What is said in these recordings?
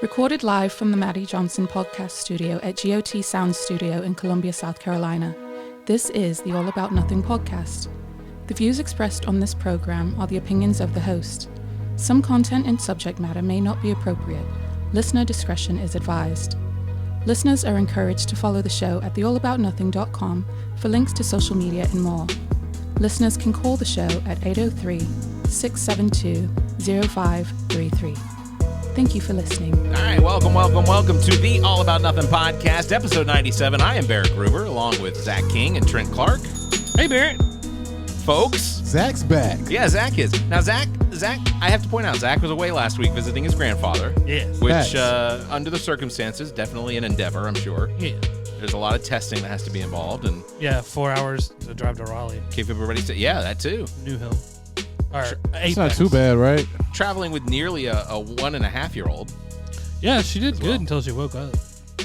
Recorded live from the Maddie Johnson Podcast Studio at G.O.T Sounds Studio in Columbia, South Carolina. This is the All About Nothing podcast. The views expressed on this program are the opinions of the host. Some content and subject matter may not be appropriate. Listener discretion is advised. Listeners are encouraged to follow the show at theallaboutnothing.com for links to social media and more. Listeners can call the show at 803-672-0533. Thank you for listening. All right, welcome to the All About Nothing podcast, episode 97. I am Barrett Gruber, along with Zac King and Trent Clark. Hey, Barrett. Folks. Zach's back. Yeah, Zac is. Now, Zac, I have to point out, Zac was away last week visiting his grandfather. Yes. Which, under the circumstances, definitely an endeavor, I'm sure. Yeah. There's a lot of testing that has to be involved. And yeah, 4 hours to drive to Raleigh. keep everybody safe. Yeah, that too. New Hill. It's not too bad, right? Traveling with nearly a 1.5-year-old. Yeah, she did good until she woke up.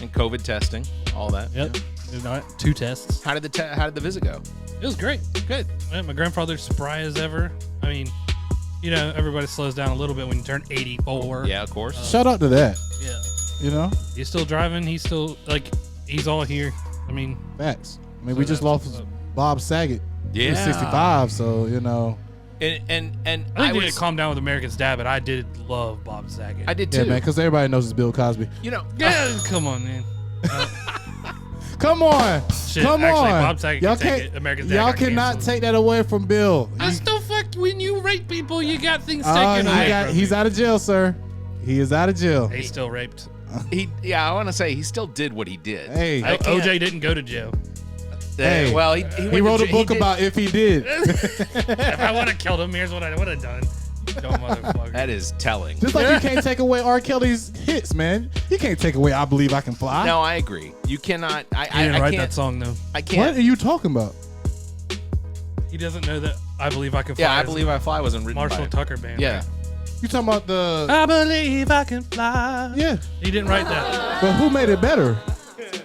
And COVID testing, all that. Yep. Yeah. 2 tests. How did the visit go? It was great. Good. Yeah, my grandfather's spry as ever. I mean, you know, everybody slows down a little bit when you turn 84. Yeah, of course. Shout out to that. Yeah. You know? He's still driving. He's still, he's all here. I mean. Facts. I mean, we just lost Bob Saget. Yeah. He was 65, so, you know. And I didn't calm down with American's Dad, but I did love Bob Saget. I did too. Yeah, man, because everybody knows it's Bill Cosby. You know. Yeah, come on, man. Come on. Shit, Come actually, on. Bob Saget y'all can take it. American's Dad y'all got cannot canceled. take that away from Bill. I still fuck when you rape people, you got things taken away from He's you. out of jail, sir. He is out of jail. He's still raped. I want to say he still did what he did. Hey. OJ didn't go to jail. Hey. Well, he wrote a book about if he did. If I would have killed him, here's what I would have done. You dumb motherfucker. That is telling. Just like you can't take away R. Kelly's hits, man. You can't take away I Believe I Can Fly. No, I agree. You cannot. He didn't write that song, though. I can't. What are you talking about? He doesn't know that I Believe I Can Fly. Yeah, I Believe I Fly wasn't written Marshall by Tucker Band. Yeah. You talking about the... I believe I can fly. Yeah. He didn't write that. But who made it better?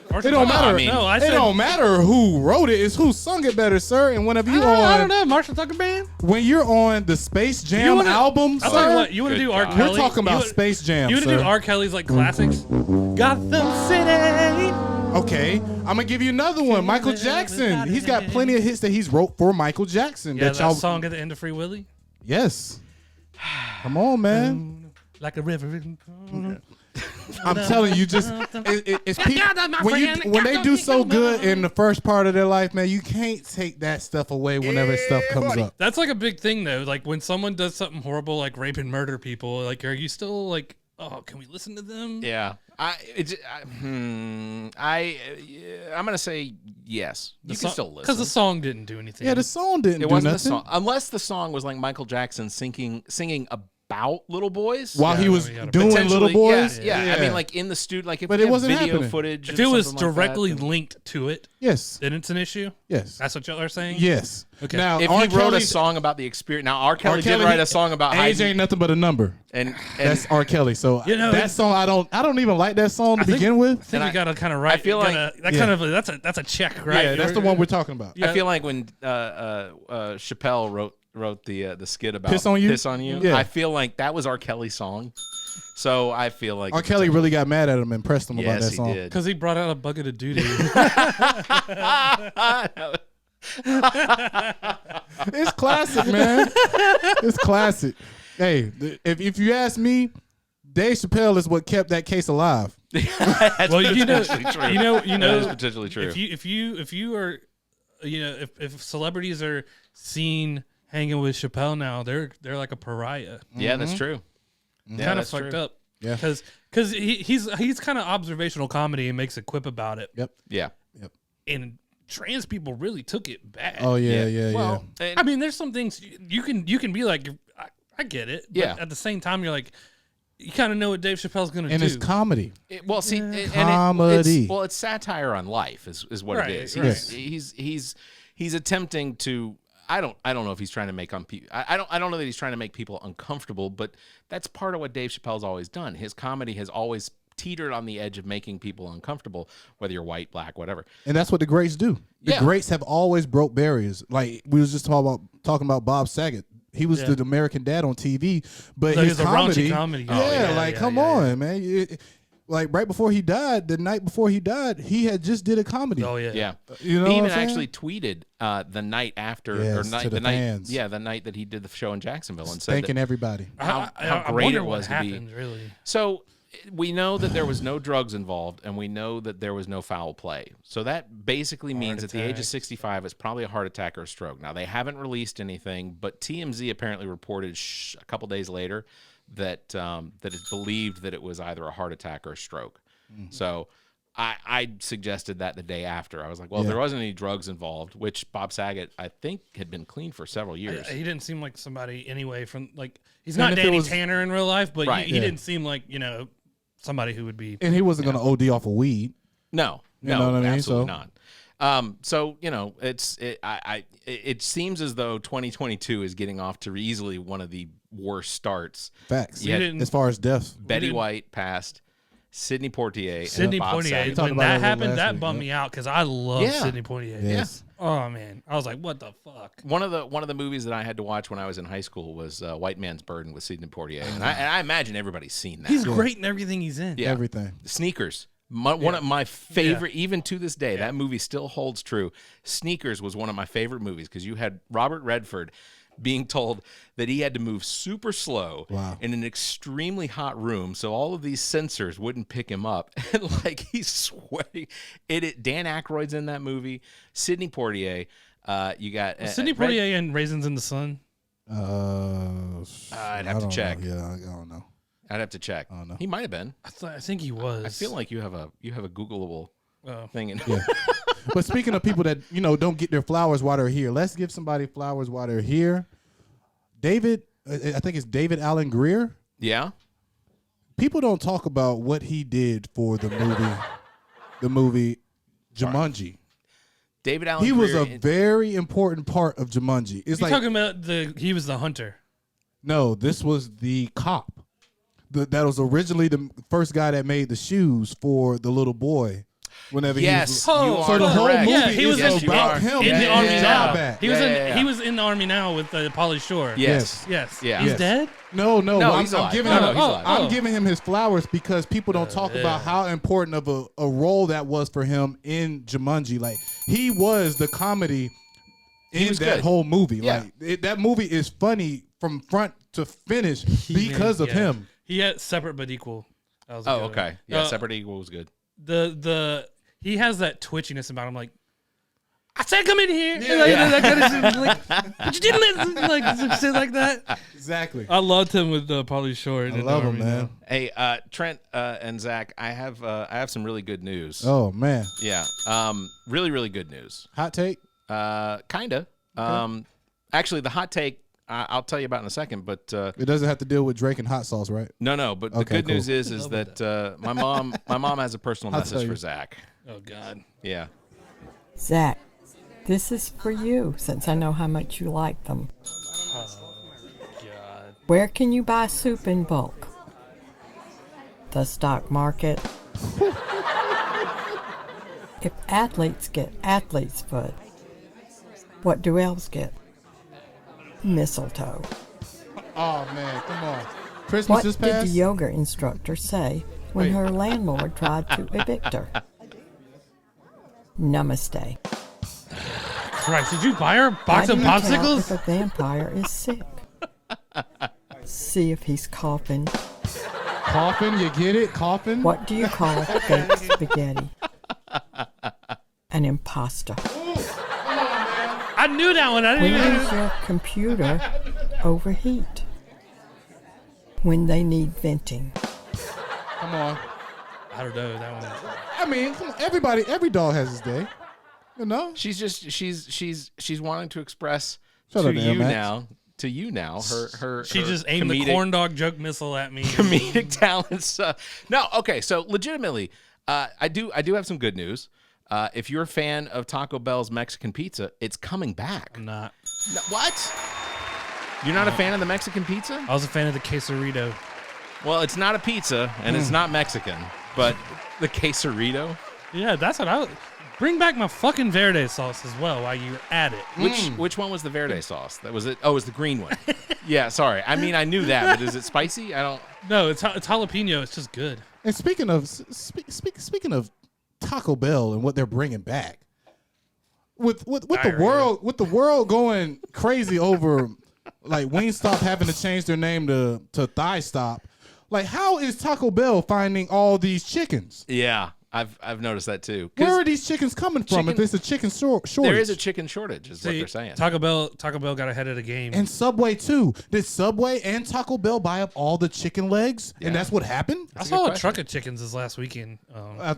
Marshall It don't Tucker- matter. I mean, No, I It said. don't matter who wrote it. It's who sung it better, sir. And whenever you I don't on... know. Marshall Tucker Band? When you're on the Space Jam album, I'll tell you sir... what. You want to Good do R. God. Kelly? We're talking about you would- Space Jam, You want to sir. do R. Kelly's classics? Gotham City. Okay, I'm going to give you another one. Michael Jackson. He's got plenty of hits that he's wrote for Michael Jackson. Yeah, that y'all... that song at the end of Free Willy. Yes. Come on, man. Like a river. I'm telling you, just it's people when they do so good in the first part of their life, man. You can't take that stuff away whenever stuff comes up. That's a big thing, though. Like when someone does something horrible, like rape and murder people, are you still oh, can we listen to them? Yeah. I'm gonna say yes. You can still listen because the song didn't do anything. Yeah, the song didn't It do wasn't nothing. the song, unless the song was like Michael Jackson singing about little boys. While he was he had a- doing Little Boys. Yeah. I mean, like in the studio, like if But we it have wasn't video happening. footage. If or it was something like directly that, then- linked to it, Yes. then it's an issue. Yes. That's what y'all are saying. Yes. Okay. Now, if R. he wrote a Kelly's- song about the experience, now R. Kelly, R. Kelly did write a song about age hiding, ain't nothing but a number. and That's R. Kelly. So that song, I don't even like that song to begin with. I think And we gotta kind of write. I feel like- that's a check, right? Yeah, that's the one we're talking about. Yeah. I feel like when Chappelle wrote the skit about Piss on You? Yeah. I feel like that was R. Kelly's song. So I feel like R. Kelly really got mad at him and pressed him about yes, that he song. did. because he brought out a bucket of doo-doo. It's classic, man. It's classic. Hey, if you ask me, Dave Chappelle is what kept that case alive. That's Well, you know, potentially true. you know, That is potentially true. If you are, if celebrities are seen hanging with Chappelle now, they're like a pariah. Yeah, that's true. Yeah, Kind of that's fucked true. up. Yeah. Because he's kind of observational comedy and makes a quip about it. Yep. Yeah. And trans people really took it bad. Oh yeah. Well, and- I mean, there's some things you can be like, I get it. But Yeah. at the same time, you're like, you kind of know what Dave Chappelle's going to do. And it's comedy. well, see, Comedy. it's satire on life is what Right, it is. right. He's attempting to. I don't know if he's trying to make I don't know that he's trying to make people uncomfortable, but that's part of what Dave Chappelle's always done. His comedy has always teetered on the edge of making people uncomfortable, whether you're white, black, whatever. And that's what the greats do. The greats have always broke barriers. Like we was just talking about Bob Saget. he was the American Dad on TV, but So his he was a raunchy comedy guy. come on, man. Like right before he died, the night before he died, he had just did a comedy. Oh yeah, yeah. You know, he even actually tweeted the night after, the night that he did the show in Jacksonville, and said thanking everybody. how I great wonder it was what to happened, be. really. So we know that there was no drugs involved, and we know that there was no foul play. So that basically means at the age of 65, it's probably a heart attack or a stroke. Now they haven't released anything, but TMZ apparently reported a couple days later that it's believed that it was either a heart attack or a stroke. Mm-hmm. So I suggested that the day after. I was like, well, if there wasn't any drugs involved, which Bob Saget, I think, had been clean for several years. He didn't seem like somebody anyway from, like, he's not Danny Tanner in real life, but he didn't seem like, somebody who would be. And he wasn't going to OD off of weed. No, you know what I mean? Absolutely not. So it seems as though 2022 is getting off to easily one of the worst starts. Facts. As far as deaths, Betty White passed. Sidney Poitier. Sidney Poitier. When that happened, that bummed me out because I love Sidney Poitier. Yes. Oh man, I was like, what the fuck? One of the movies that I had to watch when I was in high school was White Man's Burden with Sidney Poitier, and I imagine everybody's seen that. He's great in everything he's in. Yeah. Everything. Sneakers. One of my favorite, even to this day, that movie still holds true. Sneakers was one of my favorite movies because you had Robert Redford being told that he had to move super slow in an extremely hot room so all of these sensors wouldn't pick him up. And like he's sweating. Dan Aykroyd's in that movie. Sidney Poitier. You got Sidney Poitier in Raisins in the Sun. I'd have to check. Yeah, I don't know. I'd have to check. I don't know. He might have been. I think he was. I feel like you have a Googleable thing in. Yeah. But speaking of people that don't get their flowers while they're here, let's give somebody flowers while they're here. David, I think it's David Alan Grier. Yeah. People don't talk about what he did for the movie Jumanji. David Alan He Grier was a very important part of Jumanji. It's You're talking about he was the hunter. No, this was the cop. That was originally the first guy that made the shoes for the little boy. Whenever you are so the whole correct. movie he was about him in the army now. Back. He was in the army now with Pauly Shore. Yes. Yeah. He's dead? No, I'm He's giving him his flowers because people don't talk about how important of a role that was for him in Jumanji. Like he was the comedy in that whole movie. Yeah. Like that movie is funny from front to finish because of him. He had Separate But Equal. That was okay. Yeah, Separate But Equal was good. He has that twitchiness about him, like I said, come in here. But you didn't listen, like some shit like that. Exactly. I loved him with Pauly Shore. I love him, man. Hey, Trent and Zach, I have some really good news. Oh man. Yeah. Really, really good news. Hot take? Kinda. Okay. Actually, the hot take I'll tell you about in a second, but it doesn't have to deal with Drake and hot sauce, right? No. But the good news is that my mom has a personal message for Zach. Oh God. Yeah. Zach, this is for you, since I know how much you like them. Oh God. Where can you buy soup in bulk? The stock market. If athletes get athlete's foot, what do elves get? Mistletoe. Oh man, come on. Christmas what is past. What did the yoga instructor say when her landlord tried to evict her? Namaste. Christ, did you buy her a box of How do you popsicles? tell if a vampire is sick? See if he's coughing. Coughing, you get it? Coughing? What do you call fake spaghetti? An imposter. I knew that one. I didn't When even. does your computer overheat? When they need venting. Come on. I don't know that one. I mean, come on, every dog has his day. You know? She's wanting to express Shut to up, you AirMax. now her She her just aimed the corn dog joke missile at me. Comedic talents. No, okay. So legitimately, I do have some good news. If you're a fan of Taco Bell's Mexican pizza, it's coming back. I'm not. No, what? You're not a fan of the Mexican pizza? I was a fan of the quesarito. Well, it's not a pizza and it's not Mexican, but the quesarito. Yeah, that's what I. Bring back my fucking Verde sauce as well while you're at it. Which one was the Verde sauce? That was it. Oh, it was the green one. Yeah, sorry. I mean, I knew that, but is it spicy? I don't. No, it's jalapeno. It's just good. And speaking of Taco Bell and what they're bringing back, with the world going crazy over like Wingstop having to change their name to Thigh Stop, like how is Taco Bell finding all these chickens? Yeah. I've noticed that too. Where are these chickens coming from? If there's a chicken shortage, there is a chicken shortage, is what they're saying. Taco Bell got ahead of the game, and Subway too. Did Subway and Taco Bell buy up all the chicken legs, and that's what happened? I saw a truck of chickens this last weekend.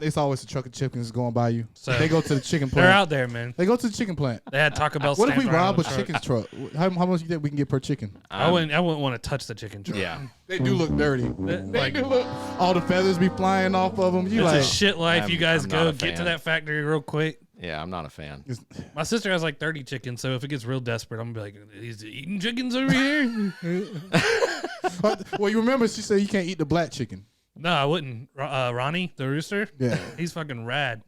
It's always a truck of chickens going by you. So they go to the chicken plant. They're out there, man. They go to the chicken plant. They had Taco Bell. What if we rob a chicken truck? How much you think we can get per chicken? I wouldn't want to touch the chicken truck. Yeah, they do look dirty. They do look. All the feathers be flying off of them. It's a shit life. You guys go get to that factory real quick. Yeah, I'm not a fan. My sister has like 30 chickens, so if it gets real desperate, I'm gonna be like, "He's eating chickens over here." Well, you remember she said you can't eat the black chicken. No, I wouldn't. Ronnie, the rooster. Yeah, he's fucking rad.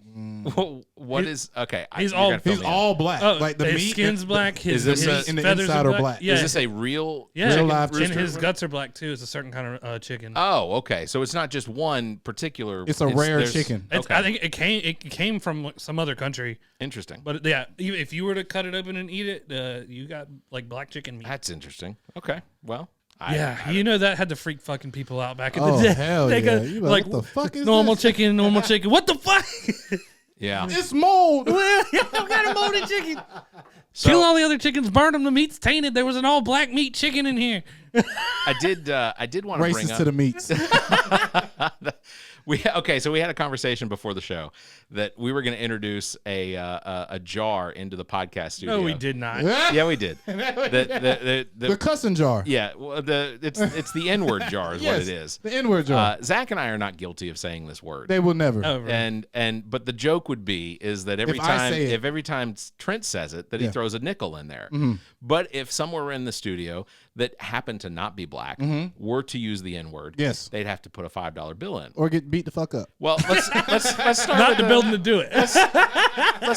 What is okay? He's all black. Like the his meat skin's black. His in the feathers inside are black. Yeah. Is this a real? Yeah, real live and rooster? his guts are black too. It's a certain kind of chicken. Oh, okay. So it's not just one particular. It's a rare chicken. Okay. I think it came from some other country. Interesting. But yeah, if you were to cut it open and eat it, you got like black chicken meat. That's interesting. Okay. Well. You know that had to freak fucking people out back in the day. Oh, hell yeah. You like, what the fuck is normal this? chicken, normal chicken. What the fuck? Yeah. It's mold. What kind of molded chicken? Kill all the other chickens, burn them. The meat's tainted. There was an all black meat chicken in here. I did want to bring up Racist to the meats. So we had a conversation before the show that we were going to introduce a jar into the podcast studio. No, we did not. Yeah, we did. The cussing jar. Yeah, well, it's the N-word jar is what it is. The N-word jar. Zach and I are not guilty of saying this word. They will never. Oh, right. But the joke would be is that every time Trent says it, that he throws a nickel in there. Mm-hmm. But if somewhere in the studio that happened to not be black were to use the N-word, they'd have to put a $5 bill in or get beat the fuck up. Well, let's start Not with the building to do it. Let's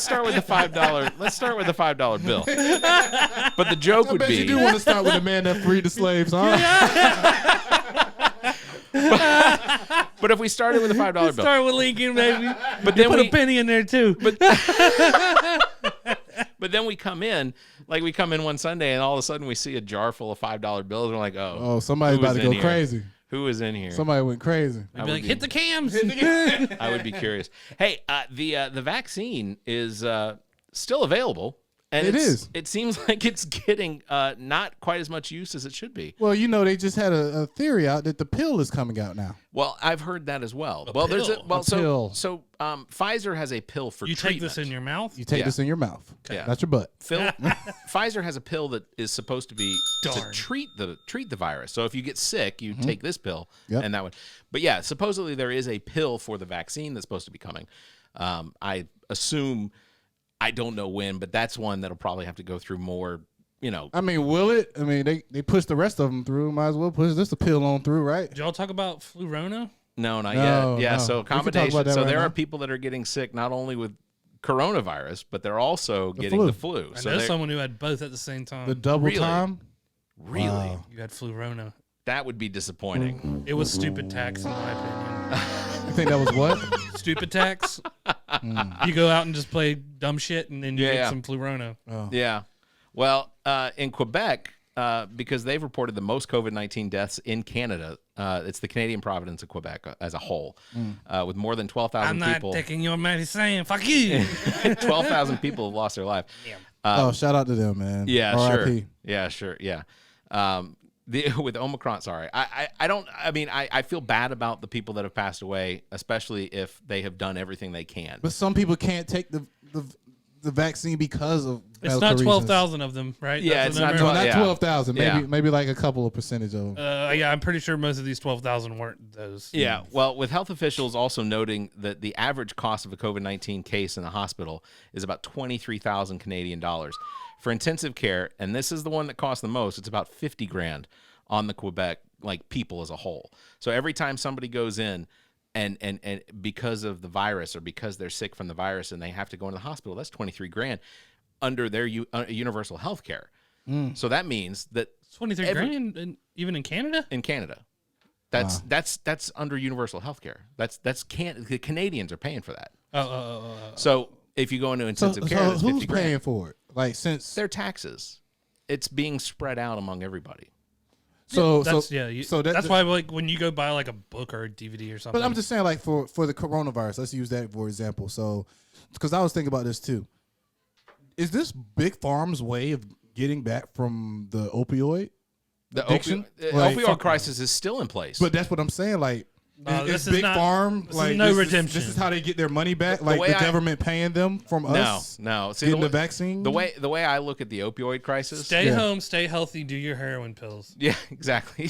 start with the $5. Let's start with the $5 bill. But the joke would be you do want to start with the man that freed the slaves, huh? But if we started with a $5 bill, Start with Lincoln, baby. But then put a penny in there too. But then we come in one Sunday and all of a sudden we see a jar full of $5 bills and we're like, oh, somebody's about to go crazy. Who is in here? Somebody went crazy. I'd be like, hit the cams. I would be curious. Hey, the vaccine is still available. And it is. It seems like it's getting not quite as much use as it should be. Well, they just had a theory out that the pill is coming out now. Well, I've heard that as well. Pill. So Pfizer has a pill for you treatment. take this in your mouth? You take this in your mouth. Yeah. Not your butt. Pfizer has a pill that is supposed to be to treat the virus. So if you get sick, you take this pill and that one. But yeah, supposedly there is a pill for the vaccine that's supposed to be coming. I assume, I don't know when, but that's one that'll probably have to go through more, I mean, will it? I mean, they pushed the rest of them through. Might as well push this pill on through, right? Did y'all talk about Flu-rona? No, not yet. Yeah, no. so We can talk combination. about that So right there now. are people that are getting sick not only with coronavirus, but they're also getting the flu. I know someone who had both at the same time. The double Really? time? Really? Wow. You had Flu-rona. That would be disappointing. It was stupid tax, in my opinion. You think that was what? Stupid tax. You go out and just play dumb shit, and then you get some Flu-rona. Oh. Yeah. Well, in Quebec, because they've reported the most COVID-19 deaths in Canada, it's the Canadian province of Quebec as a whole, with more than 12,000 people. I'm not taking your medicine. Fuck you. 12,000 people have lost their life. Shout out to them, man. Yeah, R.I.P. sure. Yeah, sure. Yeah. With Omicron, sorry. I feel bad about the people that have passed away, especially if they have done everything they can. But some people can't take the vaccine because of It's not 12,000 of them, right? Yeah, That's it's the not number? 12. not 12,000. Yeah. Maybe like a couple of percentage of them. Yeah, I'm pretty sure most of these 12,000 weren't those. Yeah, well, with health officials also noting that the average cost of a COVID-19 case in the hospital is about 23,000 Canadian dollars. For intensive care, and this is the one that costs the most, it's about 50 grand on the Quebec people as a whole. So every time somebody goes in, and because of the virus or because they're sick from the virus and they have to go into the hospital, that's $23,000 under their universal health care. So that means that $23,000 even in Canada? In Canada. That's under universal health care. The Canadians are paying for that. So if you go into intensive care, that's who's $50,000. paying for it? Like, since their taxes, it's being spread out among everybody. That's why, like, when you go buy like a book or a DVD or something. But I'm just saying, like, for the coronavirus, let's use that for example. So, because I was thinking about this too. Is this Big Pharma's way of getting back from the opioid addiction? Opioid crisis is still in place. But that's what I'm saying. Like, is Big Pharma, like, no redemption. This is how they get their money back. Like, the government paying them from us. No. See, getting the vaccine. The way I look at the opioid crisis. Stay home, stay healthy, do your heroin pills. Yeah, exactly.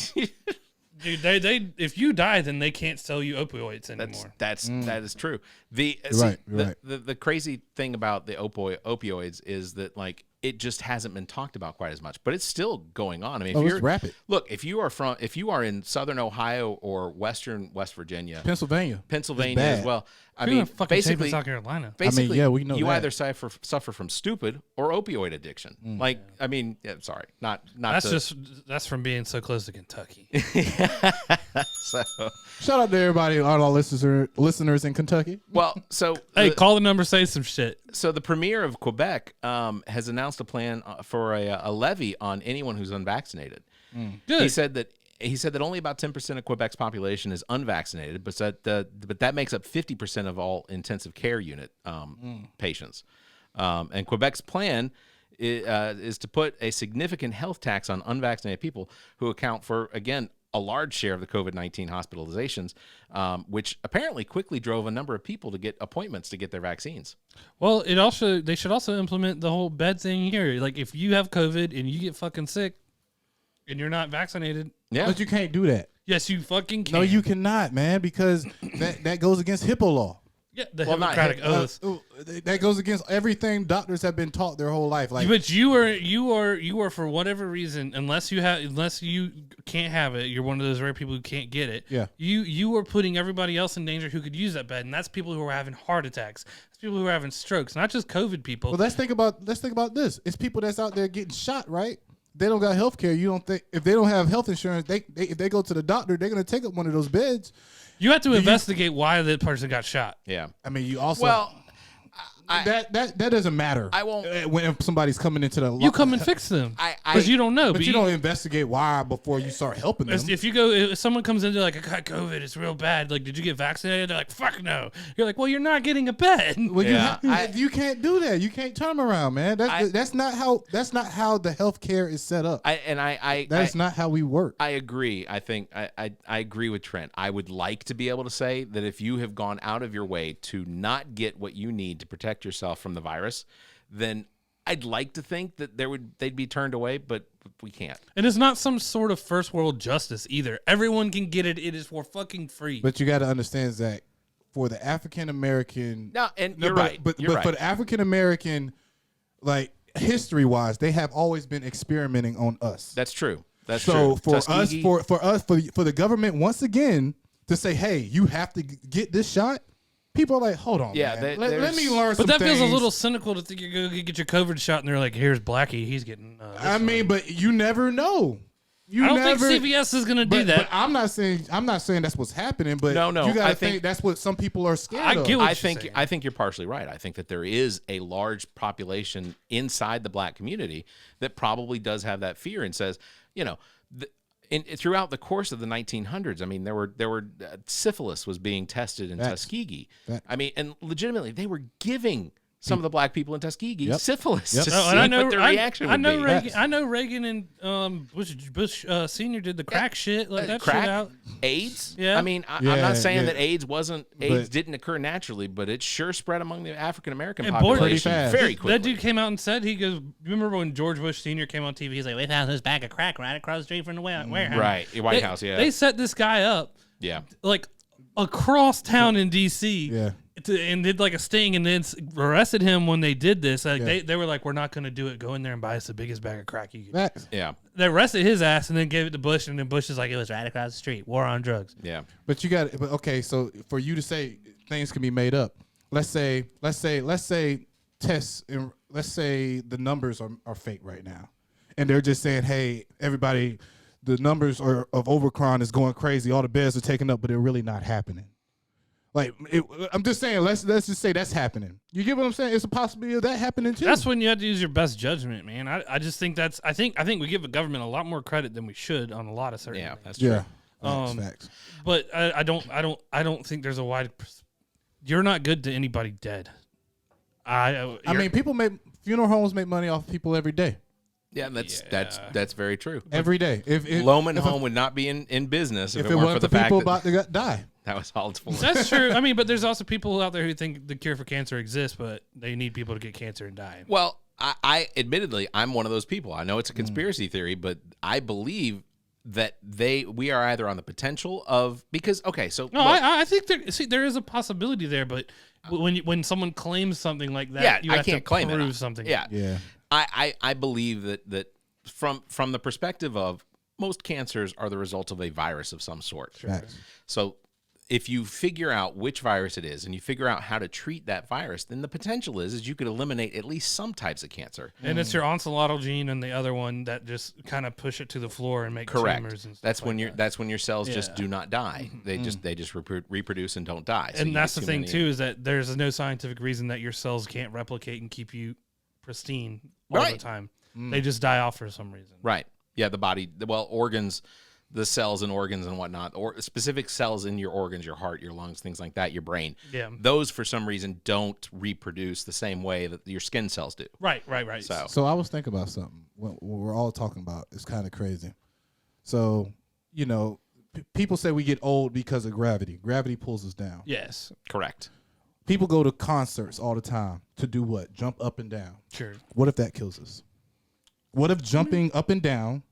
Dude, they if you die, then they can't sell you opioids anymore. That is true. The crazy thing about the opioids is that, like, it just hasn't been talked about quite as much, but it's still going on. I mean, it's rapid. Look, if you are in Southern Ohio or Western West Virginia, Pennsylvania as well. I mean, basically South Carolina. Basically, we know you that. either suffer from stupid or opioid addiction. Like, I mean, sorry, not. That's from being so close to Kentucky. So, shout out to everybody, all our listeners in Kentucky. Well, so hey, call the number, say some shit. So the premier of Quebec has announced a plan for a levy on anyone who's unvaccinated. Good. He said that only about 10% of Quebec's population is unvaccinated, but that makes up 50% of all intensive care unit patients. And Quebec's plan is to put a significant health tax on unvaccinated people who account for, again, a large share of the COVID-19 hospitalizations, which apparently quickly drove a number of people to get appointments to get their vaccines. Well, they should also implement the whole bed thing here. Like, if you have COVID and you get fucking sick and you're not vaccinated. Yeah. But you can't do that. Yes, you fucking can. No, you cannot, man, because that goes against HIPAA law. Yeah, the Hippocratic Oath. That goes against everything doctors have been taught their whole life. Like, but you are for whatever reason, unless you can't have it, you're one of those rare people who can't get it. Yeah. You are putting everybody else in danger who could use that bed, and that's people who are having heart attacks. It's people who are having strokes, not just COVID people. Well, let's think about this. It's people that's out there getting shot, right? They don't got health care. You don't think if they don't have health insurance, if they go to the doctor, they're gonna take up one of those beds. You have to investigate why that person got shot. Yeah. I mean, you also that doesn't matter. I won't. When somebody's coming into the you come and fix them because you don't know. But you don't investigate why before you start helping them. If someone comes in, they're like, I got COVID, it's real bad. Like, did you get vaccinated? They're like, fuck no. You're like, well, you're not getting a bed. Well, you can't do that. You can't turn them around, man. That's not how the health care is set up. That's not how we work. I agree. I think I agree with Trent. I would like to be able to say that if you have gone out of your way to not get what you need to protect yourself from the virus, then I'd like to think that they'd be turned away, but we can't. And it's not some sort of first world justice either. Everyone can get it. It is for fucking free. But you got to understand, Zach, for the African American, you're right. But for the African American, like, history wise, they have always been experimenting on us. That's true. That's so true. For the government once again to say, hey, you have to get this shot. People are like, hold on, man. Let me learn some things. But that feels a little cynical to think you're going to get your COVID shot and they're like, here's Blackie, he's getting but you never know. I don't think CVS is going to do that. But I'm not saying that's what's happening, but no, you got to think that's what some people are scared of. I think you're partially right. I think that there is a large population inside the black community that probably does have that fear and says, throughout the course of the 1900s, I mean, there were syphilis was being tested in Tuskegee. I mean, and legitimately, they were giving some of the black people in Tuskegee syphilis to see what their reaction would be. I know Reagan and Bush Senior did the crack shit, like that crack, shit out. AIDS. Yeah. I mean, I'm not saying that AIDS didn't occur naturally, but it sure spread among the African American population very quickly. That dude came out and said, he goes, remember when George Bush Senior came on TV? He's like, we found this bag of crack right across the street from the warehouse. Right, White House. Yeah, they set this guy up. Yeah, like across town in DC. Yeah. and did like a sting, and then arrested him when they did this. Like they were like, we're not going to do it. Go in there and buy us the biggest bag of crack you can. Yeah. They arrested his ass and then gave it to Bush, and then Bush is like, it was right across the street. War on drugs. Yeah. But okay, so for you to say things can be made up, let's say tests, and let's say the numbers are fake right now, and they're just saying, hey, everybody, the numbers of Omicron is going crazy. All the beds are taken up, but they're really not happening. Like, I'm just saying, let's just say that's happening. You get what I'm saying? It's a possibility of that happening too. That's when you have to use your best judgment, man. I just think I think we give the government a lot more credit than we should on a lot of certain things. That's true. Yeah, facts. But I don't think there's a wide. You're not good to anybody dead. I mean, funeral homes make money off people every day. Yeah, that's very true. Every day. If Loman Home would not be in business if it weren't for the fact people that about to die. That was all it's for. That's true. I mean, but there's also people out there who think the cure for cancer exists, but they need people to get cancer and die. Well, I admittedly, I'm one of those people. I know it's a conspiracy theory, but I believe that we are either on the potential of, because okay, so no, I think there is a possibility there, but when someone claims something like that, you have to prove something. Yeah. I believe that from the perspective of most cancers are the result of a virus of some sort. Sure. So if you figure out which virus it is and you figure out how to treat that virus, then the potential is you could eliminate at least some types of cancer. And it's your oncelotl gene and the other one that just kind of push it to the floor and make tumors and stuff. That's when your cells just do not die. They just reproduce and don't die. So and that's the thing too, is that there's no scientific reason that your cells can't replicate and keep you pristine all the time. They just die off for some reason. Right. Yeah, the body, organs, the cells and organs and whatnot, or specific cells in your organs, your heart, your lungs, things like that, your brain. Yeah. Those, for some reason, don't reproduce the same way that your skin cells do. Right. So I was thinking about something. What we're all talking about is kind of crazy. So, people say we get old because of gravity. Gravity pulls us down. Yes. Correct. People go to concerts all the time to do what? Jump up and down. Sure. What if that kills us? What if jumping up and down,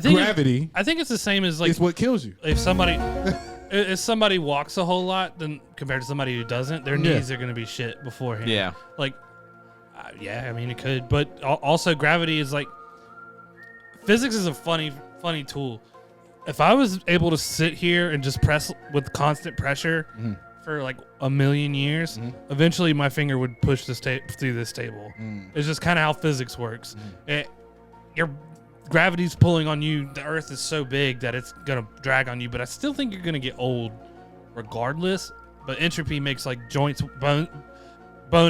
gravity? I think it's the same as like it's what kills you. If somebody walks a whole lot, then compared to somebody who doesn't, their knees are going to be shit beforehand. Yeah. Like, I mean, it could, but also gravity is like, physics is a funny tool. If I was able to sit here and just press with constant pressure for like a million years, eventually my finger would push this through this table. It's just kind of how physics works. Your gravity's pulling on you. The earth is so big that it's going to drag on you, but I still think you're going to get old regardless. But entropy makes like joints, bone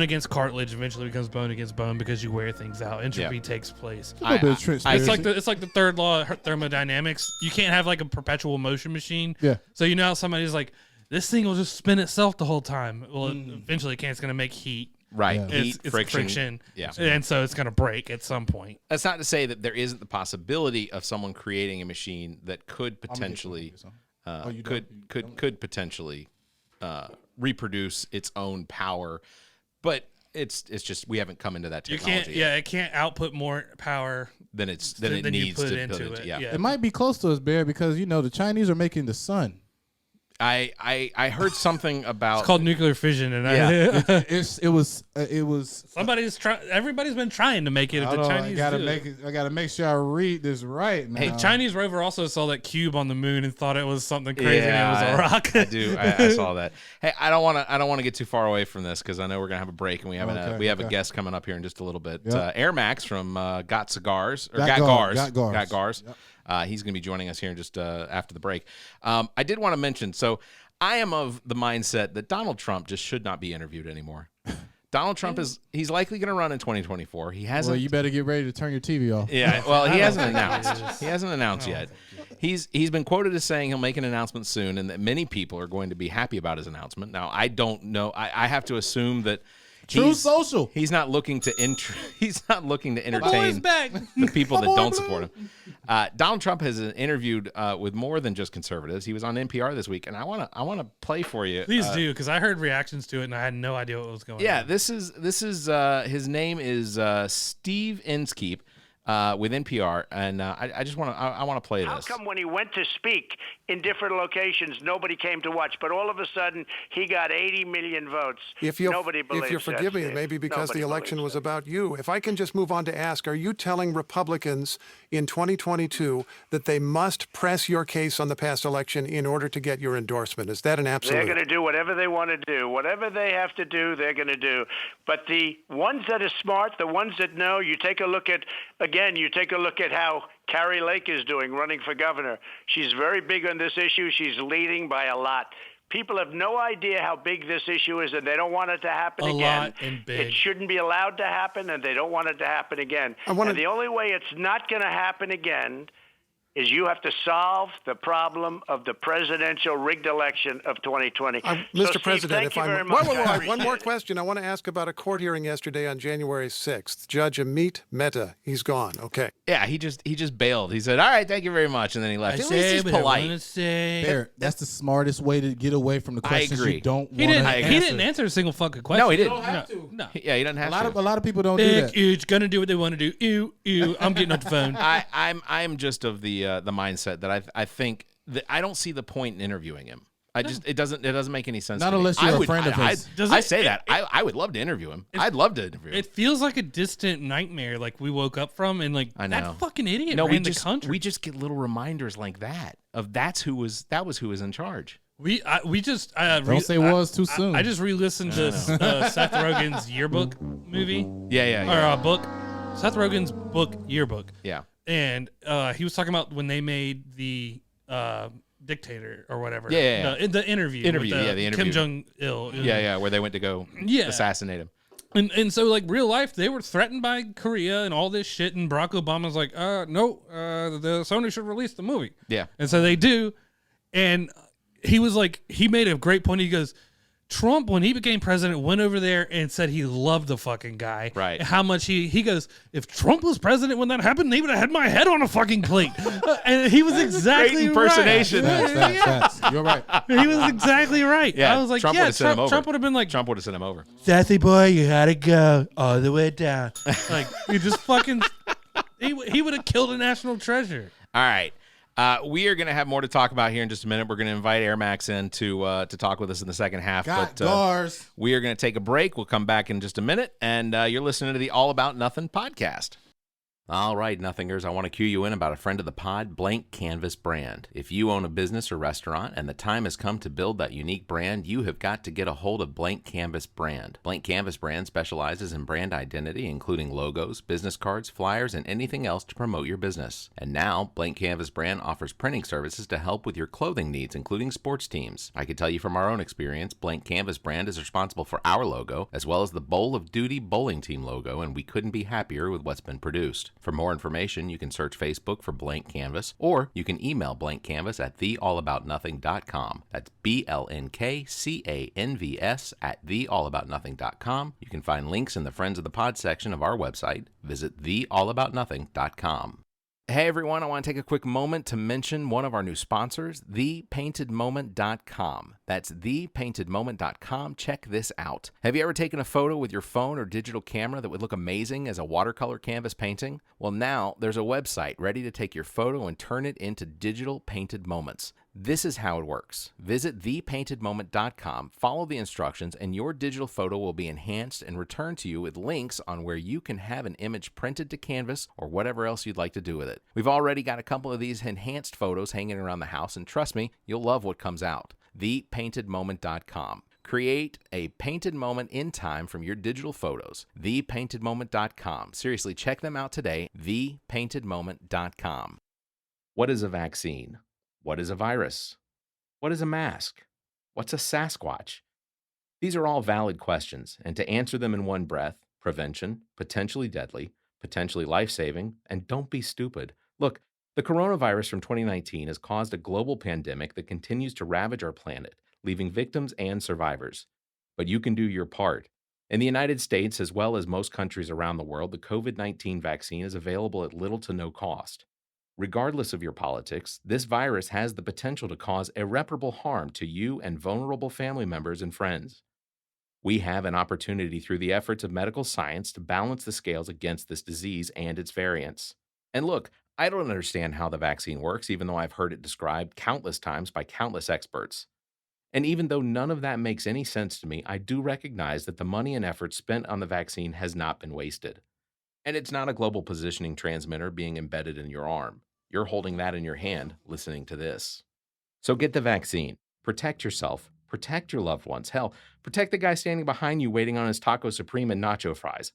against cartilage eventually becomes bone against bone because you wear things out. Entropy takes place. It's like the third law of thermodynamics. You can't have like a perpetual motion machine. Yeah. So how somebody's like, this thing will just spin itself the whole time. Well, eventually it can't. It's going to make heat. Right. Yeah. Heat, it's friction. Yeah. And so it's going to break at some point. That's not to say that there isn't the possibility of someone creating a machine that could potentially could potentially reproduce its own power, but it's just we haven't come into that technology. It can't output more power than it needs put to into put it. Yeah. It might be close to us, Barrett, because the Chinese are making the sun. I heard something about it's called nuclear fission, and it was everybody's been trying to make it. If the Chinese I gotta make sure I read this right now. Hey, Chinese rover also saw that cube on the moon and thought it was something crazy and it was a rock. I saw that. Hey, I don't want to get too far away from this because I know we're gonna have a break and we have a guest coming up here in just a little bit. Yep. AirMax from GotGars. Yep. He's going to be joining us here in just after the break. I did want to mention, so I am of the mindset that Donald Trump just should not be interviewed anymore. Donald Trump he's likely going to run in 2024. He hasn't. Well, you better get ready to turn your TV off. Yeah, well, he hasn't announced. He hasn't announced yet. He's been quoted as saying he'll make an announcement soon, and that many people are going to be happy about his announcement. Now, I don't know. I have to assume that. Social. He's not looking to entertain the people that don't support him. Donald Trump has interviewed with more than just conservatives. He was on NPR this week, and I want to play for you. Please do, because I heard reactions to it and I had no idea what was going on. Yeah, this is his name is Steve Inskeep. with NPR, and I just want to I want to play How this. come when he went to speak in different locations, nobody came to watch, but all of a sudden he got 80 million votes? Nobody believes if you that, forgive me, Steve. maybe because Nobody the election believes was about you. If I can just move on to ask, are you telling Republicans in 2022 that they must press your case on the past election in order to get your endorsement? Is that an absolute? They're going to do whatever they want to do. Whatever they have to do, they're going to do. But the ones that are smart, the ones that know, you take a look at how Carrie Lake is doing, running for governor. She's very big on this issue. She's leading by a lot. People have no idea how big this issue is, and they don't want it to happen again. A lot and big. It shouldn't be allowed to happen, and they don't want it to happen again. And the only way it's not going to happen again is you have to solve the problem of the presidential rigged election of 2020. Mr. President, thank you very much. One more question. I want to ask about a court hearing yesterday on January 6th. Judge Amit Mehta, he's gone. Okay. Yeah, he just bailed. He said, "All right, thank you very much," and then he left. At least he's polite. Barrett, that's the smartest way to get away from the questions agree. you don't want He to didn't. answer. He didn't answer a single fucking question. No, he didn't. You don't have to. No. Yeah, he doesn't have to. A lot of people don't do that. Big, gonna do what they want to do. Ew. I'm getting off the phone. I'm just of the mindset that I think that I don't see the point in interviewing him. It doesn't make any sense. Not to me. unless you're I a friend of his. I say that. I would love to interview him. I'd love to interview him. It feels like a distant nightmare, like we woke up from, and like I know. that fucking idiot No, ran the country. we just get little reminders like that of who was in charge. Don't say was too soon. I just re-listened to Seth Rogen's yearbook movie. Yeah. Or book. Seth Rogen's book yearbook. Yeah. And he was talking about when they made the Dictator or whatever. Yeah. The interview. The with, interview. Kim Jong-il. Yeah, where they went to go assassinate him. And so, like, real life, they were threatened by Korea and all this shit, and Barack Obama's like, no, the Sony should release the movie. Yeah. And so they do, and he was like, he made a great point. He goes, Trump, when he became president, went over there and said he loved the fucking guy. Right. How much he goes, if Trump was president when that happened, they would have had my head on a fucking plate. And he was exactly Great impersonation. Right. Facts. You're right. He was exactly right. Yeah, I was like, Trump Trump would have been like, Trump would have sent him over. Sassy boy, you gotta go all the way down. Like, he just fucking, he would have killed a national treasure. All right. We are going to have more to talk about here in just a minute. We're going to invite AirMax in to talk with us in the second half. GotGars. We are going to take a break. We'll come back in just a minute. And you're listening to the All About Nothing podcast. All right, Nothingers, I want to cue you in about a friend of the pod, Blank Canvas Brand. If you own a business or restaurant and the time has come to build that unique brand, you have got to get a hold of Blank Canvas Brand. Blank Canvas Brand specializes in brand identity, including logos, business cards, flyers, and anything else to promote your business. And now, Blank Canvas Brand offers printing services to help with your clothing needs, including sports teams. I can tell you from our own experience, Blank Canvas Brand is responsible for our logo, as well as the Bowl of Duty bowling team logo, and we couldn't be happier with what's been produced. For more information, you can search Facebook for Blank Canvas, or you can email Blank Canvas at theallaboutnothing.com. That's BLNKCANVS at theallaboutnothing.com. You can find links in the Friends of the Pod section of our website. Visit theallaboutnothing.com. Hey everyone, I want to take a quick moment to mention one of our new sponsors, thepaintedmoment.com. That's thepaintedmoment.com. Check this out. Have you ever taken a photo with your phone or digital camera that would look amazing as a watercolor canvas painting? Well, now there's a website ready to take your photo and turn it into digital painted moments. This is how it works. Visit thepaintedmoment.com, follow the instructions, and your digital photo will be enhanced and returned to you with links on where you can have an image printed to canvas or whatever else you'd like to do with it. We've already got a couple of these enhanced photos hanging around the house, and trust me, you'll love what comes out. Thepaintedmoment.com. Create a painted moment in time from your digital photos. Thepaintedmoment.com. Seriously, check them out today. Thepaintedmoment.com. What is a vaccine? What is a virus? What is a mask? What's a Sasquatch? These are all valid questions, and to answer them in one breath, prevention, potentially deadly, potentially life-saving, and don't be stupid. Look, the coronavirus from 2019 has caused a global pandemic that continues to ravage our planet, leaving victims and survivors. But you can do your part. In the United States, as well as most countries around the world, the COVID-19 vaccine is available at little to no cost. Regardless of your politics, this virus has the potential to cause irreparable harm to you and vulnerable family members and friends. We have an opportunity through the efforts of medical science to balance the scales against this disease and its variants. And look, I don't understand how the vaccine works, even though I've heard it described countless times by countless experts. And even though none of that makes any sense to me, I do recognize that the money and effort spent on the vaccine has not been wasted. And it's not a global positioning transmitter being embedded in your arm. You're holding that in your hand, listening to this. So get the vaccine. Protect yourself. Protect your loved ones. Hell, protect the guy standing behind you waiting on his taco supreme and nacho fries.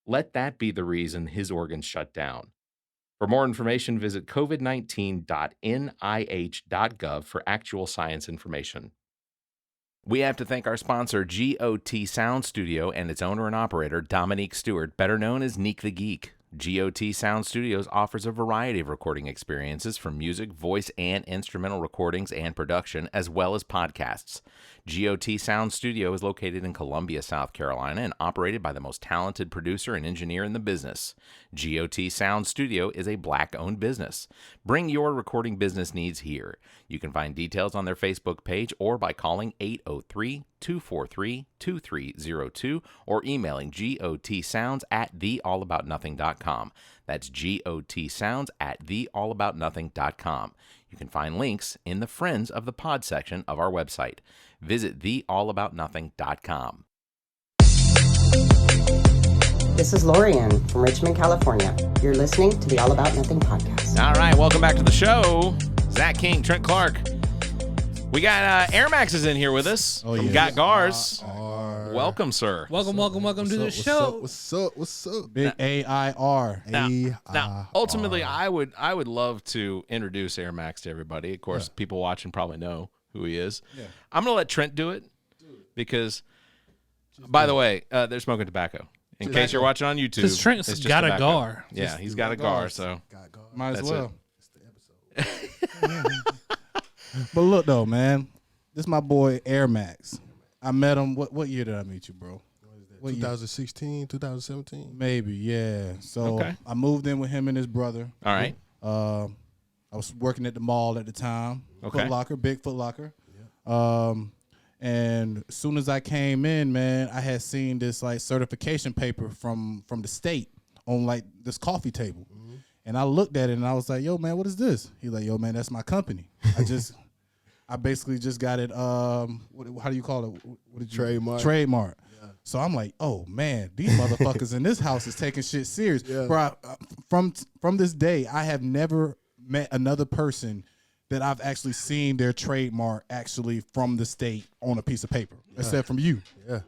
Let that be the reason his organs shut down. For more information, visit covid19.nih.gov for actual science information. We have to thank our sponsor, G.O.T Sounds Studio, and its owner and operator, Dominique Stewart, better known as Nique The Geek. G.O.T Sounds Studios offers a variety of recording experiences from music, voice, and instrumental recordings and production, as well as podcasts. G.O.T Sounds Studio is located in Columbia, South Carolina, and operated by the most talented producer and engineer in the business. G.O.T Sounds Studio is a Black-owned business. Bring your recording business needs here. You can find details on their Facebook page or by calling 803-243-2302 or emailing gotsounds@theallaboutnothing.com. That's gotsounds@theallaboutnothing.com. You can find links in the Friends of the Pod section of our website. Visit theallaboutnothing.com. This is Lorianne from Richmond, California. You're listening to the All About Nothing podcast. All right, welcome back to the show. Zac King, Trent Clark. We got AirMax is in here with us from GotGars. Welcome, sir. Welcome to the show. What's up? Big AIR. Now, ultimately, I would love to introduce AirMax to everybody. Of course, people watching probably know who he is. Yeah. I'm going to let Trent do it because, by the way, they're smoking tobacco. In case you're watching on YouTube. Because Trent's got a gar. Yeah, he's got a gar, so. Might as well. It's the episode. But look, though, man. This is my boy AirMax. I met him. What year did I meet you, bro? What 2016, 2017? Maybe, yeah. So I moved in with him and his brother. All right. I was working at the mall at the time. Okay. Foot Locker, big Foot Locker. Yeah. And as soon as I came in, man, I had seen this like certification paper from the state on like this coffee table. Mm-hmm. And I looked at it and I was like, yo, man, what is this? He's like, yo, man, that's my company. I basically just got it. How do you call it? Trademark. Trademark. Yeah. So I'm like, oh man, these motherfuckers in this house is taking shit serious. Yeah. Bro, from this day, I have never met another person that I've actually seen their trademark actually from the state on a piece of paper, except from you. Yeah.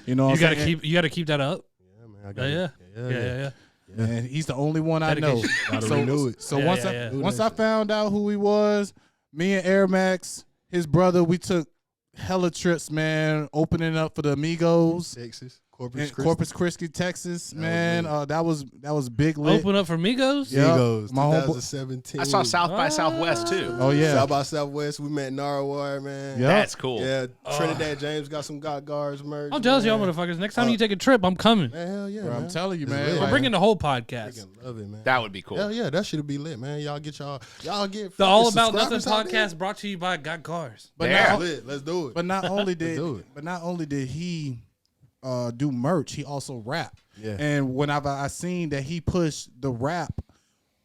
You know, you got to keep that up. Yeah, man. I got it. Yeah. And he's the only one I know. Gotta renew it. So once I found out who he was, me and AirMax, his brother, we took hella trips, man, opening up for the Amigos. Texas. Corpus Christi, Texas, man. That was big lit. Open up for Migos? Yeah. Migos, 2017. I saw South by Southwest, too. Oh, yeah. South by Southwest. We met Narwhal, man. Yep. That's cool. Yeah. Trinidad James got some GotGars merch. I'm jealous, y'all motherfuckers. Next time you take a trip, I'm coming. Man, hell yeah, Bro, man. I'm telling you, It's man. lit, We're bringing the whole podcast. I love it, man. That would be cool. Hell yeah, that should be lit, man. Y'all get the All About Nothing podcast brought to you by GotGars. Lit. Let's do it. But not only did he do merch, he also rap. Yeah. And whenever I seen that he pushed the rap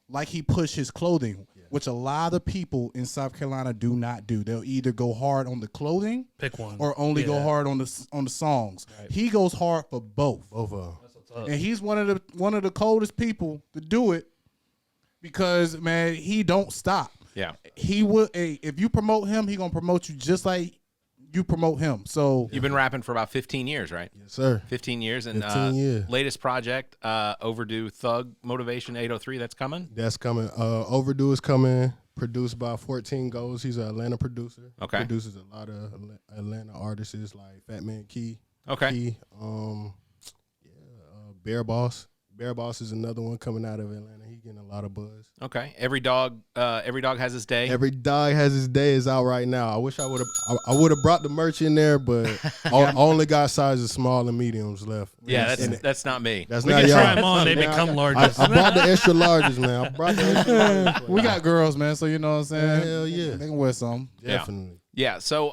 like he pushed his clothing, which a lot of people in South Carolina do not do. They'll either go hard on the clothing, pick one, or only go hard on the songs. Right. He goes hard for both. Both of them. And he's one of the coldest people to do it because, man, he don't stop. Yeah. He will. If you promote him, he gonna promote you just like you promote him. So you've been rapping for about 15 years, right? Yes, sir. 15 years. And 15 years. Latest project, Overdue Thug Motivation 803, that's coming? That's coming. Overdue is coming, produced by 14 Goals. He's an Atlanta producer. Okay. Produces a lot of Atlanta artists like Fat Man Key. Okay. Key, Bear Boss. Bear Boss is another one coming out of Atlanta. He's getting a lot of buzz. Okay. Every dog has his day. Every Dog Has His Day is out right now. I wish I would have brought the merch in there, but I only got sizes small and mediums left. Yeah, that's not me. That's we not can y'all. try them on. They become largest. I brought the extra larges, man. I brought the extra larges. we got girls, man. So you know what I'm saying. Hell yeah, they can wear some. Definitely. Yeah. So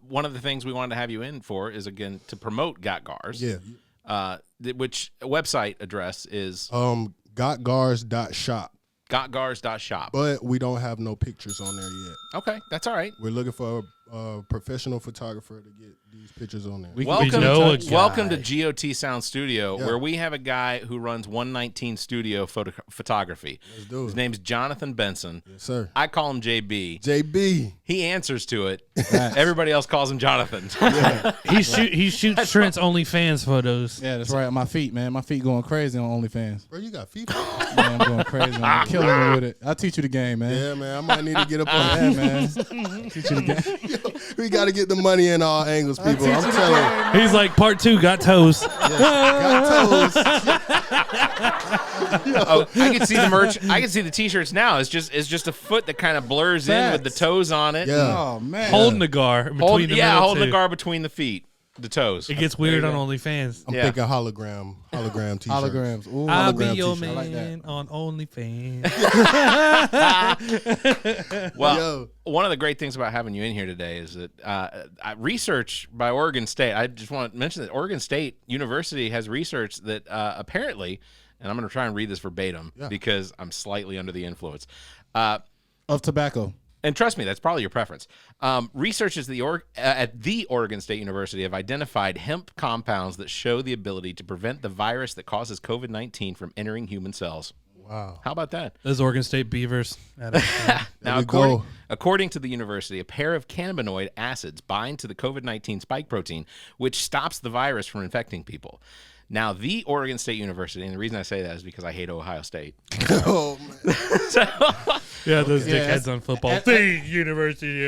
one of the things we wanted to have you in for is, again, to promote GotGars. Yeah. Which website address is? GotGars.shop. GotGars.shop. But we don't have no pictures on there yet. Okay, that's all right. We're looking for a professional photographer to get these pictures on there. Welcome to G.O.T Sounds Studio, where we have a guy who runs 119 Studio photography. Let's do it. His name's Jonathan Benson. Yes, sir. I call him JB. JB. He answers to it. Everybody else calls him Jonathan. He shoots Trent's OnlyFans photos. Yeah, that's right. My feet, man. My feet going crazy on OnlyFans. Bro, you got feet? Man, I'm going crazy. I'm killing it with it. I'll teach you the game, man. Yeah, man. I might need to get up on that, man. Teach you the game. We got to get the money in all angles, people. I'm telling you. He's like, part 2, got toes. Got toes. Oh, I can see the merch. I can see the T-shirts now. It's just a foot that kind of blurs in with the toes on it. Yeah. Oh man. Holding the gar between the middle holding the two. gar between the feet, the toes. It gets weird on OnlyFans. I'm thinking hologram T-shirts. Holograms. Ooh, I'll be hologram your t-shirt. man I like that. on OnlyFans. Well, one of the great things about having you in here today is that research by Oregon State. I just want to mention that Oregon State University has research that apparently, and I'm going to try and read this verbatim because I'm slightly under the influence Of tobacco. And trust me, that's probably your preference. Researchers at the Oregon State University have identified hemp compounds that show the ability to prevent the virus that causes COVID-19 from entering human cells. Wow. How about that? Those Oregon State Beavers. Now, according to the university, a pair of cannabinoid acids bind to the COVID-19 spike protein, which stops the virus from infecting people. Now, the Oregon State University, and the reason I say that is because I hate Ohio State. Oh, man. Yeah, those dickheads on football. The University.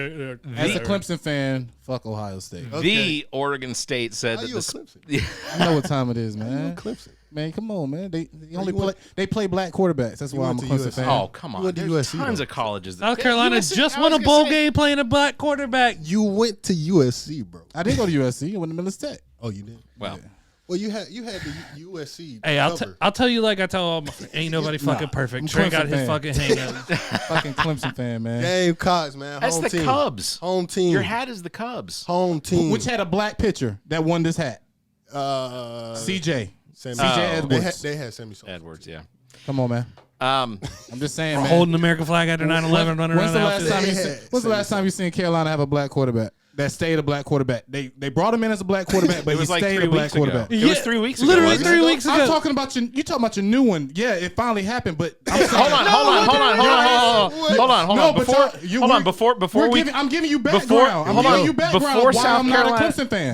As a Clemson fan, fuck Ohio State. The Oregon State said that I know what time it is, man. Clemson. Man, come on, man. They play black quarterbacks. That's why I'm a Clemson fan. Oh, come on. There's tons of colleges. South Carolina just won a bowl game playing a black quarterback. You went to USC, bro. I didn't go to USC. I went to Millis Tech. Oh, you did? Well. Well, you had the USC. Hey, I'll tell you like I tell all my ain't nobody fucking perfect. Trent got his fucking hang up. Fucking Clemson fan, man. Gamecocks, man. That's the Cubs. Home team. Your hat is the Cubs. Home team. Which had a black pitcher that won this hat? CJ. CJ Edwards. They had Sammy Sosa. Edwards, yeah. Come on, man. I'm just saying, man. Holding the American flag after 9/11, running around. When's the last time you seen Carolina have a black quarterback? That stayed a black quarterback. They brought him in as a black quarterback, but he stayed a black quarterback. It was 3 weeks ago. Literally 3 weeks ago. I'm talking about you talking about your new one. Yeah, it finally happened, but I'm saying, hold on. Before we, I'm giving you background. I'm giving you background why I'm not a Clemson fan.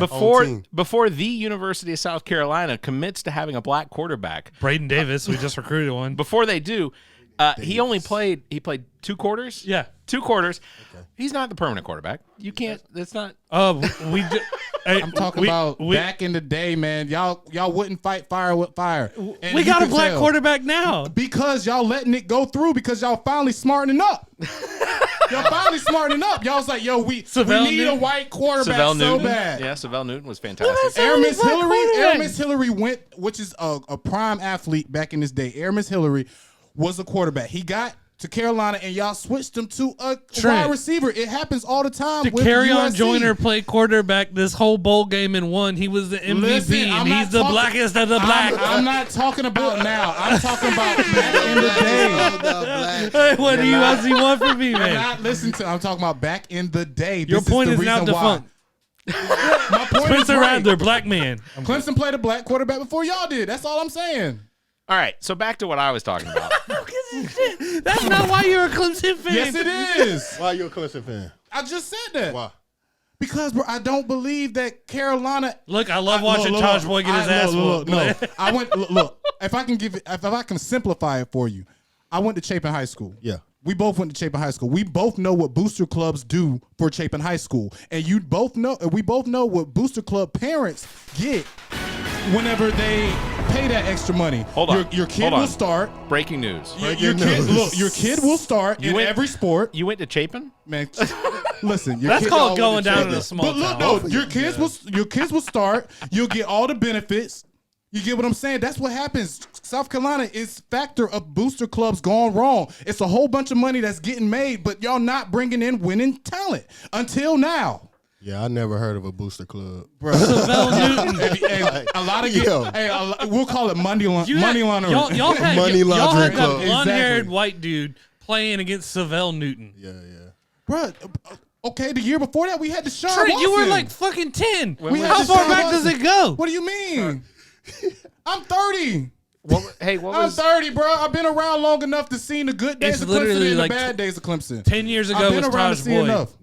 Before the University of South Carolina commits to having a black quarterback, Braden Davis, we just recruited one. Before they do, he played 2 quarters. Yeah. 2 quarters. Okay. He's not the permanent quarterback. You can't. That's not. I'm talking about back in the day, man. Y'all wouldn't fight fire with fire. And we got a black quarterback now because y'all letting it go through because y'all finally smartening up. Y'all finally smartening up. Y'all was like, yo, we need a white quarterback so bad. Yeah, Savell Newton was fantastic. Aramis Hillary went, which is a prime athlete back in this day. Aramis Hillary was a quarterback. He got to Carolina, and y'all switched him to a wide receiver. It happens all the time. Carryon Joyner played quarterback this whole bowl game and won. He was the MVP, and he's the blackest of the black. I'm not talking about now. I'm talking about back in the day. Hey, what do you want from me, man? Not listen to. I'm talking about back in the day. Your point is now defunct. My point Spencer Rattler, black man. Clemson played a black quarterback before y'all did. That's all I'm saying. All right, so back to what I was talking about. That's not why you're a Clemson fan. Yes, it is. Why are you a Clemson fan? I just said that. Why? Because, bro, I don't believe that Carolina. Look, I love watching Taj Boy get his ass whooped. I went. Look, if I can simplify it for you, I went to Chapin High School. Yeah. We both went to Chapin High School. We both know what booster clubs do for Chapin High School, and we both know what booster club parents get whenever they pay that extra money. Hold on. Your kid will start. Breaking news. Your kid will start in every sport. You went to Chapin? Man, listen. That's called going down in a small town. But look, your kids will start. You'll get all the benefits. You get what I'm saying? That's what happens. South Carolina is factor of booster clubs gone wrong. It's a whole bunch of money that's getting made, but y'all not bringing in winning talent until now. Yeah, I never heard of a booster club. Bro. A lot of we'll call it money laundering. Y'all had Money laundering that club. blonde-haired Exactly. white dude playing against Savell Newton. Yeah. Bro, okay, the year before that we had the Sean Trent, Watson. you were like fucking 10. We had How the far Sean back does Watson. it go? What do you mean? I'm 30. What I'm was 30, bro. I've been around long enough to see the good days It's of Clemson literally and like the bad days of Clemson. 10 years ago I've been was around to Taj see Boyd. enough.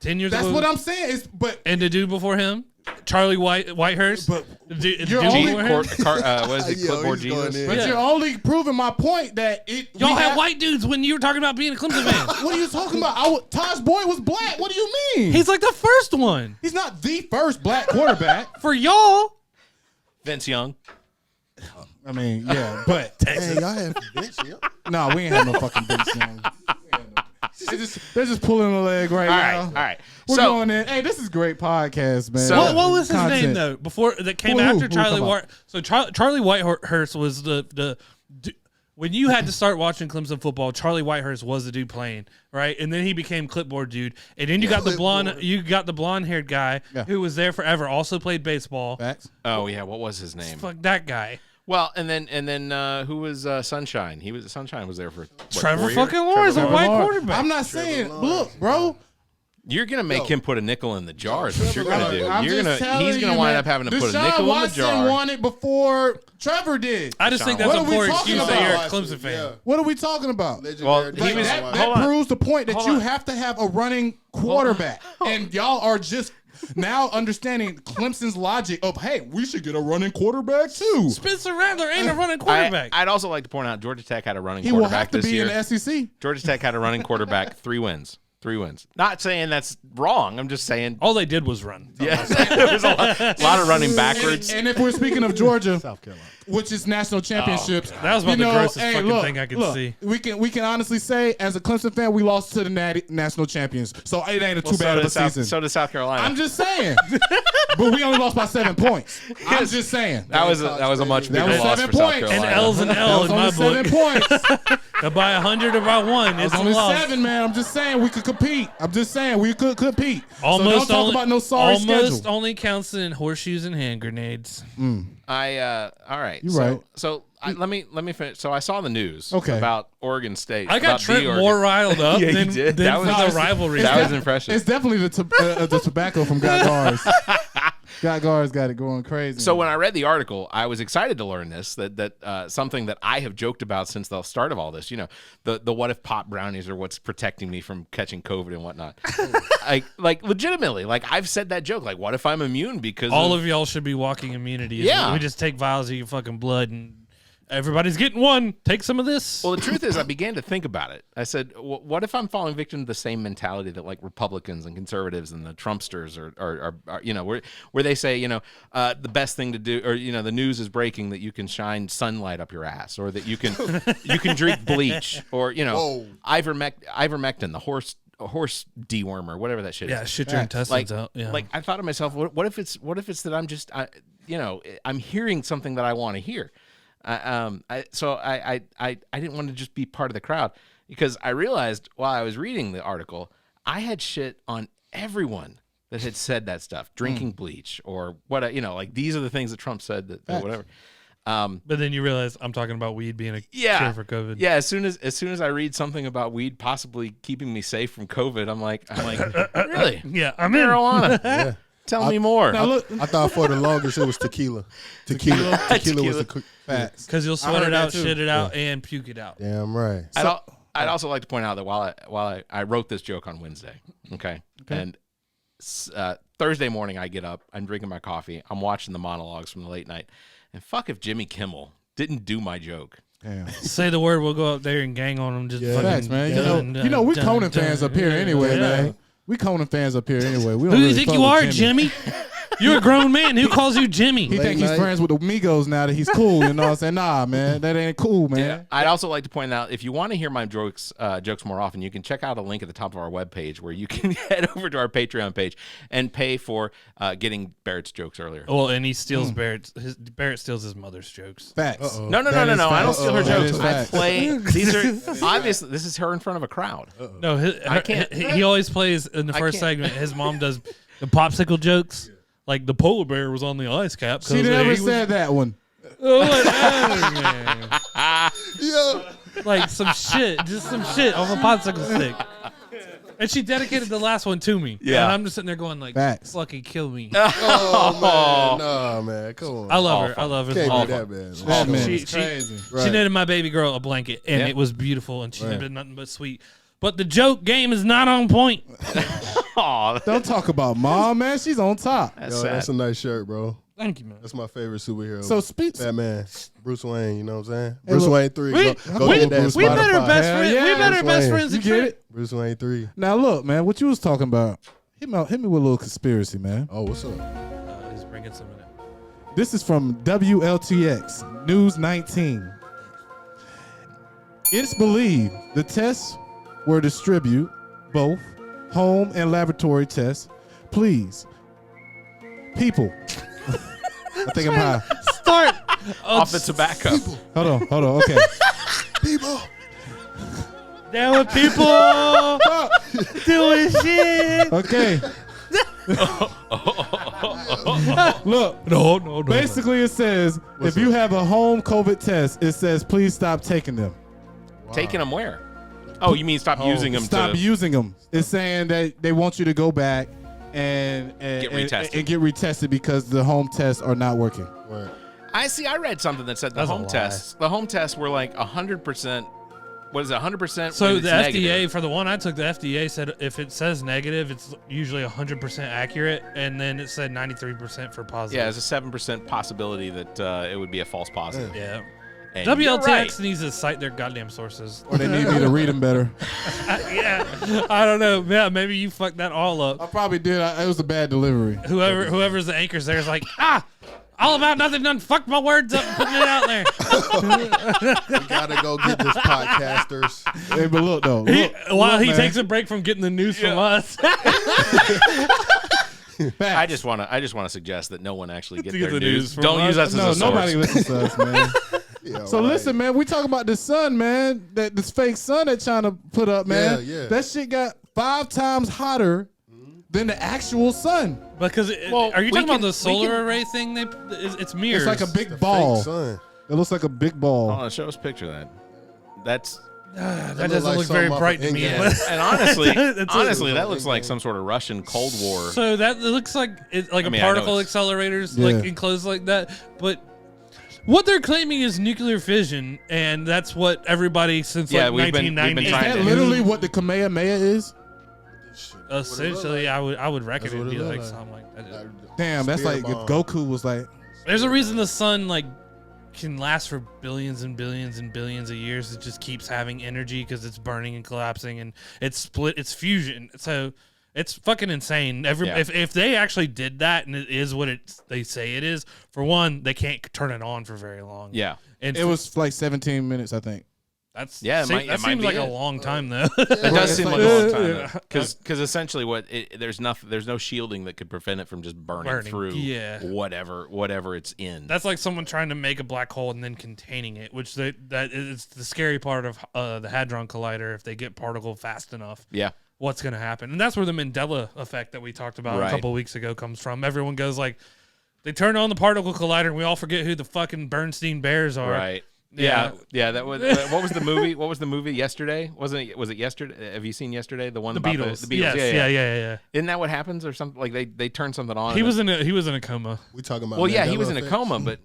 10 years That's ago. what I'm saying. And the dude before him, Charlie Whitehurst. But The dude you're before only- him? was it Yo, Clipboard he's going Jesus? in. But Yeah. you're only proving my point that Y'all we had white dudes when you were talking about being a Clemson fan. What are you talking about? Taj Boyd was black. What do you mean? He's like the first one He's not the first black quarterback. for y'all. Vince Young. I mean, yeah, but Hey, y'all have Vince Young? no, we ain't have no fucking Vince Young. They're just pulling the leg right now. All right. We're So going in. Hey, this is great podcast, man. So- What was his Content. name though? Before that came Who after we Charlie talking White. So Charlie Whitehurst was the when you had to start watching Clemson football. Charlie Whitehurst was the dude playing, right? And then he became clipboard dude. And then you got the blonde haired guy who was there forever. Also played baseball. Facts. oh yeah, what was his name? Fuck that guy. Well, and then who was Sunshine? Sunshine was there for what, Trevor 4 years? fucking Lawrence, a white quarterback. I'm not saying. Look, bro. You're gonna make him put a nickel in the jar. Is what you're gonna do. I'm You're just gonna. telling He's gonna you, wind man, up having to put a Deshaun nickel Watson in the jar. won it before Trevor did. I just think that's What a are we poor talking excuse that about? you're a Clemson fan. What are we talking about? Well, he was- That hold on. proves the point that Hold you on. have to have a running quarterback, and y'all are just now understanding Clemson's logic of, hey, we should get a running quarterback too. Spencer Rattler ain't a running quarterback. I'd also like to point out Georgia Tech had a running He will quarterback have to this be year. in the SEC. Georgia Tech had a running quarterback, 3 wins. 3 wins. Not saying that's wrong. I'm just saying. All they did was run. Yeah, there was a lot of running backwards. And if we're speaking of Georgia, South Carolina. which is national championships, That was about the grossest fucking thing I could see. We can honestly say, as a Clemson fan, we lost to the national champions, so it ain't too bad of a season. So does South Carolina. I'm just saying, but we only lost by 7 points. I'm just saying. that was a much That bigger was loss 7 for South points. Carolina. And L's an That L was in my only 7 book. points. By 100 or by 1, It it's was a only loss. 7, man. I'm just saying we could compete. I'm just saying we could compete. Almost so don't talk about no sorry schedule. only counts in horseshoes and hand grenades. all right. You're right. So let me finish. So I saw the news Okay. about Oregon State. I got about Trent the Oregon- more riled up Yeah, you than, did. than That for was- the rivalry. That was impressive. It's definitely the tobacco from GotGars. GotGars got it going crazy. So when I read the article, I was excited to learn this, that something that I have joked about since the start of all this, the what if pop brownies are what's protecting me from catching COVID and whatnot. like legitimately, like I've said that joke, like what if I'm immune because All of y'all should be walking immunity. Yeah. We just take vials of your fucking blood and everybody's getting one. Take some of this. Well, the truth is, I began to think about it. I said, what if I'm falling victim to the same mentality that like Republicans and conservatives and the Trumpsters are where they say, the best thing to do, or the news is breaking that you can shine sunlight up your ass, or that you can drink bleach, or ivermectin, the horse dewormer, whatever that shit is. yeah, shit your intestines out. Yeah. Like I thought to myself, what if it's that I'm just I'm hearing something that I want to hear. So I didn't want to just be part of the crowd, because I realized while I was reading the article, I had shit on everyone that had said that stuff, drinking bleach or what, like these are the things that Trump said that whatever. but then you realize I'm talking about weed being a cure for COVID. Yeah. As soon as I read something about weed possibly keeping me safe from COVID, I'm like, really? Yeah, I'm in. Marijuana. Yeah. Tell me more. Now look, I thought for the longest it was tequila. Tequila was the facts. Because you'll sweat heard it that out, too. shit it out, and puke it out. damn right. I'd also like to point out that while I wrote this joke on Wednesday, okay. And Thursday morning I get up, I'm drinking my coffee, I'm watching the monologues from the late night, and fuck if Jimmy Kimmel didn't do my joke. Damn. Say the word, we'll go up there and gang on them. Just fucking Facts, man. We Conan fans up here anyway, man. We Conan fans up here anyway. We don't Who do you really think fuck you with are, Jimmy? You're a grown man. Who calls you Jimmy? He think he's friends with the Migos now that he's cool. You know what I'm saying? Nah, man, that ain't cool, man. Yeah. I'd also like to point out, if you want to hear my jokes more often, you can check out a link at the top of our webpage where you can head over to our Patreon page and pay for getting Barrett's jokes earlier. Well, and he steals Barrett steals his mother's jokes. Facts. No. I don't steal her jokes. I play. These are obviously, this is her in front of a crowd. No, I can't. He always plays in the first segment. His mom does the popsicle jokes, like the polar bear was on the ice cap. She never said that one. Like some shit, just some shit on a popsicle stick. And she dedicated the last one to me. Yeah. And I'm just sitting there going like, Facts. fucking kill me. Oh, man. No, man. Come on. I love her. I love her. Can't be that bad. That man She- is crazy. She knitted my baby girl a blanket, and it was beautiful, and she did nothing but sweet. But the joke game is not on point. Don't talk about mom, man. She's on top. That's a nice shirt, bro. Thank you, man. That's my favorite superhero. So speak. Batman, Bruce Wayne. You know what I'm saying? Hey, Bruce look, Wayne 3. we- Go get that We Spotify. better best Hell friends. yeah. We better Bruce best Wayne. friends. You and get Trent. it? Bruce Wayne 3. Now look, man, what you was talking about? Hit me with a little conspiracy, man. Oh, what's up? He's bringing some of that. This is from WLTX News 19. It's believed the tests were distributed, both home and laboratory tests. Please, people. I think I'm high. Start Off the tobacco. Hold on. Okay. People. There were people doing shit. Okay. Look. No. Basically, it says if you have a home COVID test, it says please stop taking them. Taking them where? Oh, you mean stop using them Stop to using them. It's saying that they want you to go back and Get retested. and get retested because the home tests are not working. Right. I read something that said the That's a home lie. tests were like 100%. What is it? 100%. So when the it's FDA, negative. for the one I took, the FDA said if it says negative, it's usually 100% accurate, and then it said 93% for positive. Yeah, there's a 7% possibility that it would be a false positive. Yeah. And you're WLTX right. needs to cite their goddamn sources. Or they need me to read them better. Yeah, I don't know. Yeah, maybe you fucked that all up. I probably did. It was a bad delivery. Whoever's the anchors there is like, all about nothing done fucked my words up and putting it out there. We gotta go get this podcasters. Hey, but look though. While he man. takes a break from getting the news from us. I just want to suggest that no one actually get To get their the news. news from Don't us. use us No, as a source. nobody listens to us, man. Yeah, So right. listen, man, we talking about the sun, man. That this fake sun they're trying to put up, man. Yeah. That shit got 5 times hotter than the actual sun. Because Well, are you we talking about can- the we solar can- array thing? It's mirrors. It's like a big The ball. fake sun. It looks like a big ball. Hold on, show us a picture of that. That's that look doesn't like look very something off bright of to me. England. and honestly, That's that looks like some sort of Russian Cold War. So that looks like it's like I mean, a I know particle it's- accelerators Yeah. like enclosed like that. But what they're claiming is nuclear fission, and that's what everybody since Yeah, like we've been 1990. trying Is that to- literally what the Kamehameha is? Essentially, I would reckon That's what it'd be it look like like. something like that. Damn, that's Spear like if bomb. Goku was like, There's a reason the sun like can last for billions and billions and billions of years. It just keeps having energy because it's burning and collapsing, and it's split. It's fusion. So it's fucking insane. Yeah. If they actually did that and it is what they say it is, for one, they can't turn it on for very long. Yeah. and it was like 17 minutes, I think. That's Yeah, it might that be seems like a it. long time though. It does it's seem like- like a long time Yeah. because essentially there's no shielding that could prevent it from just burning through yeah. whatever it's in. That's like someone trying to make a black hole and then containing it, which that is the scary part of the Hadron Collider. If they get particle fast enough, yeah. what's going to happen? And that's where the Mandela effect that we talked about Right. a couple of weeks ago comes from. Everyone goes like, they turn on the particle collider and we all forget who the fucking Bernstein Bears are. Right. Yeah. Yeah. That was what was the movie? What was the movie yesterday? Was it yesterday? Have you seen yesterday? The one The about Beatles. The Beatles. Yes. Yeah. Isn't that what happens or something? Like they turn something on. He was in a coma. We talking about. Well, yeah, he Mandela was in a effect? coma,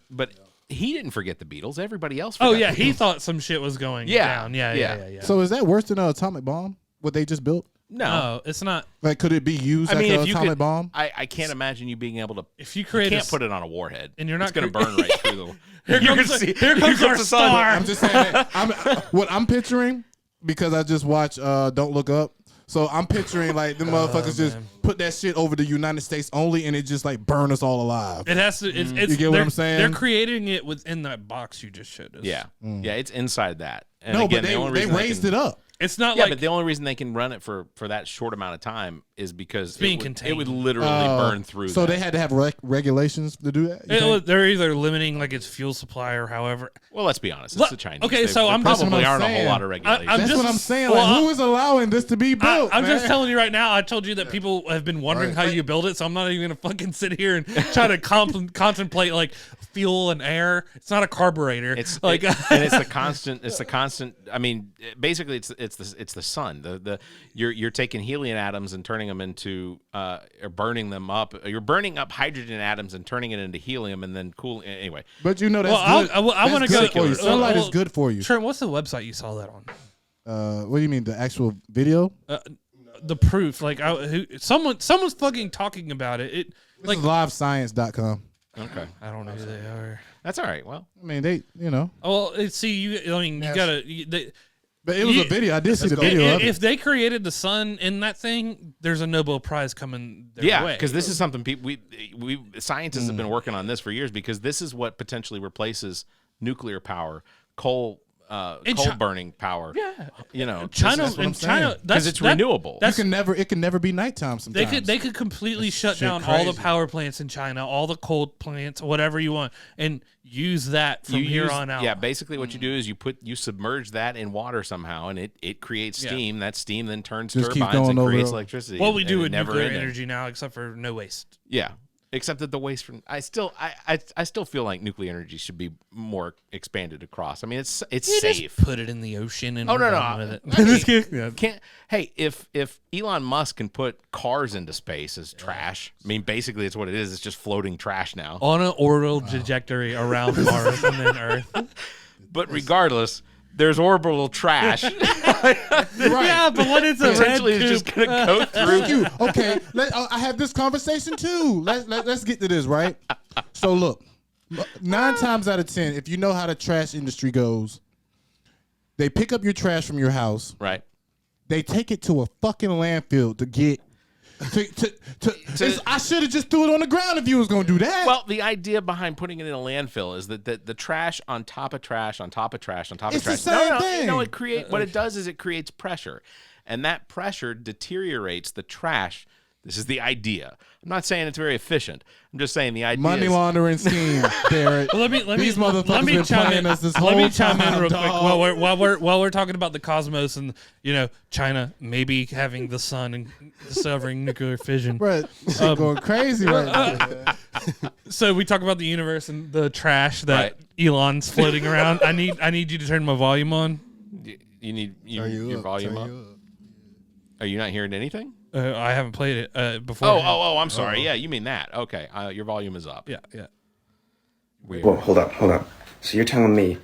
but he didn't forget the Beatles. Everybody else. Oh forgot yeah, the he Beatles. thought some shit was going Yeah. down. Yeah. So is that worse than an atomic bomb? What they just built? No. It's not. Like, could it be used I as mean, an if you atomic could, bomb? I can't imagine you being able to. If you You create can't put it on a warhead, and you're not It's going to cre- burn right through the. Here You're comes gonna the- see- here comes our the sun. star. I'm just saying that what I'm picturing, because I just watched Don't Look Up. So I'm picturing like the motherfuckers just put that shit over the United States only, and it just like burn us all alive. It has to. It's you get what I'm saying? They're creating it within that box you just showed us. Yeah, yeah, it's inside that. And No, again, but they raised it up. It's not Yeah, like but the only reason they can run it for that short amount of time is because being it contained. would literally burn through. So that. they had to have regulations to do that. they're either limiting like its fuel supply or however. Well, let's be honest. It's the Chinese. Okay, so there I'm probably just- aren't a saying. whole lot of regulations. I'm That's just- what I'm saying. well, Like, who is allowing this to be built? I'm just man? telling you right now. I told you that people have been wondering how you build it, so I'm not even gonna fucking sit here and try to contemplate like fuel and air. It's not a carburetor. It's like and it's the constant. It's the constant. I mean, basically, it's the sun. You're taking helium atoms and turning them into or burning them up. You're burning up hydrogen atoms and turning it into helium and then cooling. Anyway, But you know that's Well, good. I want to go. for you. Sunlight is good for you. Trent, what's the website you saw that on? What do you mean, the actual video? The proof, like someone's fucking talking about it. It This like is livescience.com. okay, I don't know who they are. that's all right. Well, I mean, they, you know. Oh, well, see, you. I mean, you gotta. But it was a video. I did see the video of it. If they created the sun in that thing, there's a Nobel Prize coming their yeah, way. because this is something we scientists have been working on this for years because this is what potentially replaces nuclear power, coal burning power. Yeah, you know, China that's what I'm and China because it's renewable. It can never be nighttime sometimes. They could completely shut shit down all the crazy. power plants in China, all the coal plants, whatever you want, and use that from here on out. Yeah, basically what you do is you submerge that in water somehow, and it creates steam. That steam then turns Just keep turbines going and over creates it. electricity. What we and do it with never nuclear ending. energy now, except for no waste. Yeah. Except that the waste from I still feel like nuclear energy should be more expanded across. I mean, it's You safe. just put it in the ocean and Oh, we're no, done no. with it. I mean, can't. Hey, if Elon Musk can put cars into space as trash, I mean, basically, it's what it is. It's just floating trash now. On an orbital trajectory around Mars and then Earth. But regardless, there's orbital trash. Yeah, but when it's a red Potentially, it's just tube- gonna go through. Thank you. Okay, I have this conversation too. Let's get to this, right? So look, 9 times out of 10, if you know how the trash industry goes, they pick up your trash from your house. Right. They take it to a fucking landfill to get. I should have just threw it on the ground if you was gonna do that. Well, the idea behind putting it in a landfill is that the trash on top of trash on top of trash on top It's of the trash. same thing. No, what it does is it creates pressure, and that pressure deteriorates the trash. This is the idea. I'm not saying it's very efficient. I'm just saying the idea. Money is, laundering scheme, Barrett. Well, These motherfuckers been playing us this whole Let me chime in time, real quick dog. while we're talking about the cosmos and China maybe having the sun and discovering nuclear fission. Bro, shit going crazy right now. Man. So we talk about the universe and the trash that Elon's floating around. I need you to turn my volume on. You need Turn your volume up. Are you not hearing anything? I haven't played it before. Oh, I'm sorry. Yeah, you mean that. Okay. Your volume is up. Yeah. Weird. Whoa, hold up. So you're telling me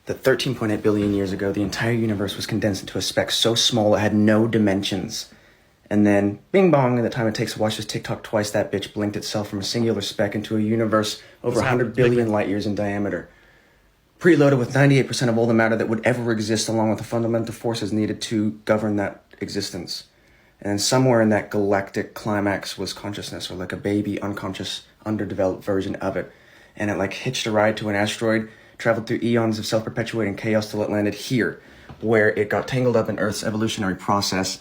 that 13.8 billion years ago, the entire universe was condensed into a speck so small it had no dimensions. And then, bing bong, in the time it takes to watch this TikTok twice, that bitch blinked itself from a singular speck into a universe over 100 billion light years in diameter. Preloaded with 98% of all the matter that would ever exist, along with the fundamental forces needed to govern that existence. And then somewhere in that galactic climax was consciousness, or like a baby, unconscious, underdeveloped version of it. And it hitched a ride to an asteroid, traveled through eons of self-perpetuating chaos till it landed here, where it got tangled up in Earth's evolutionary process,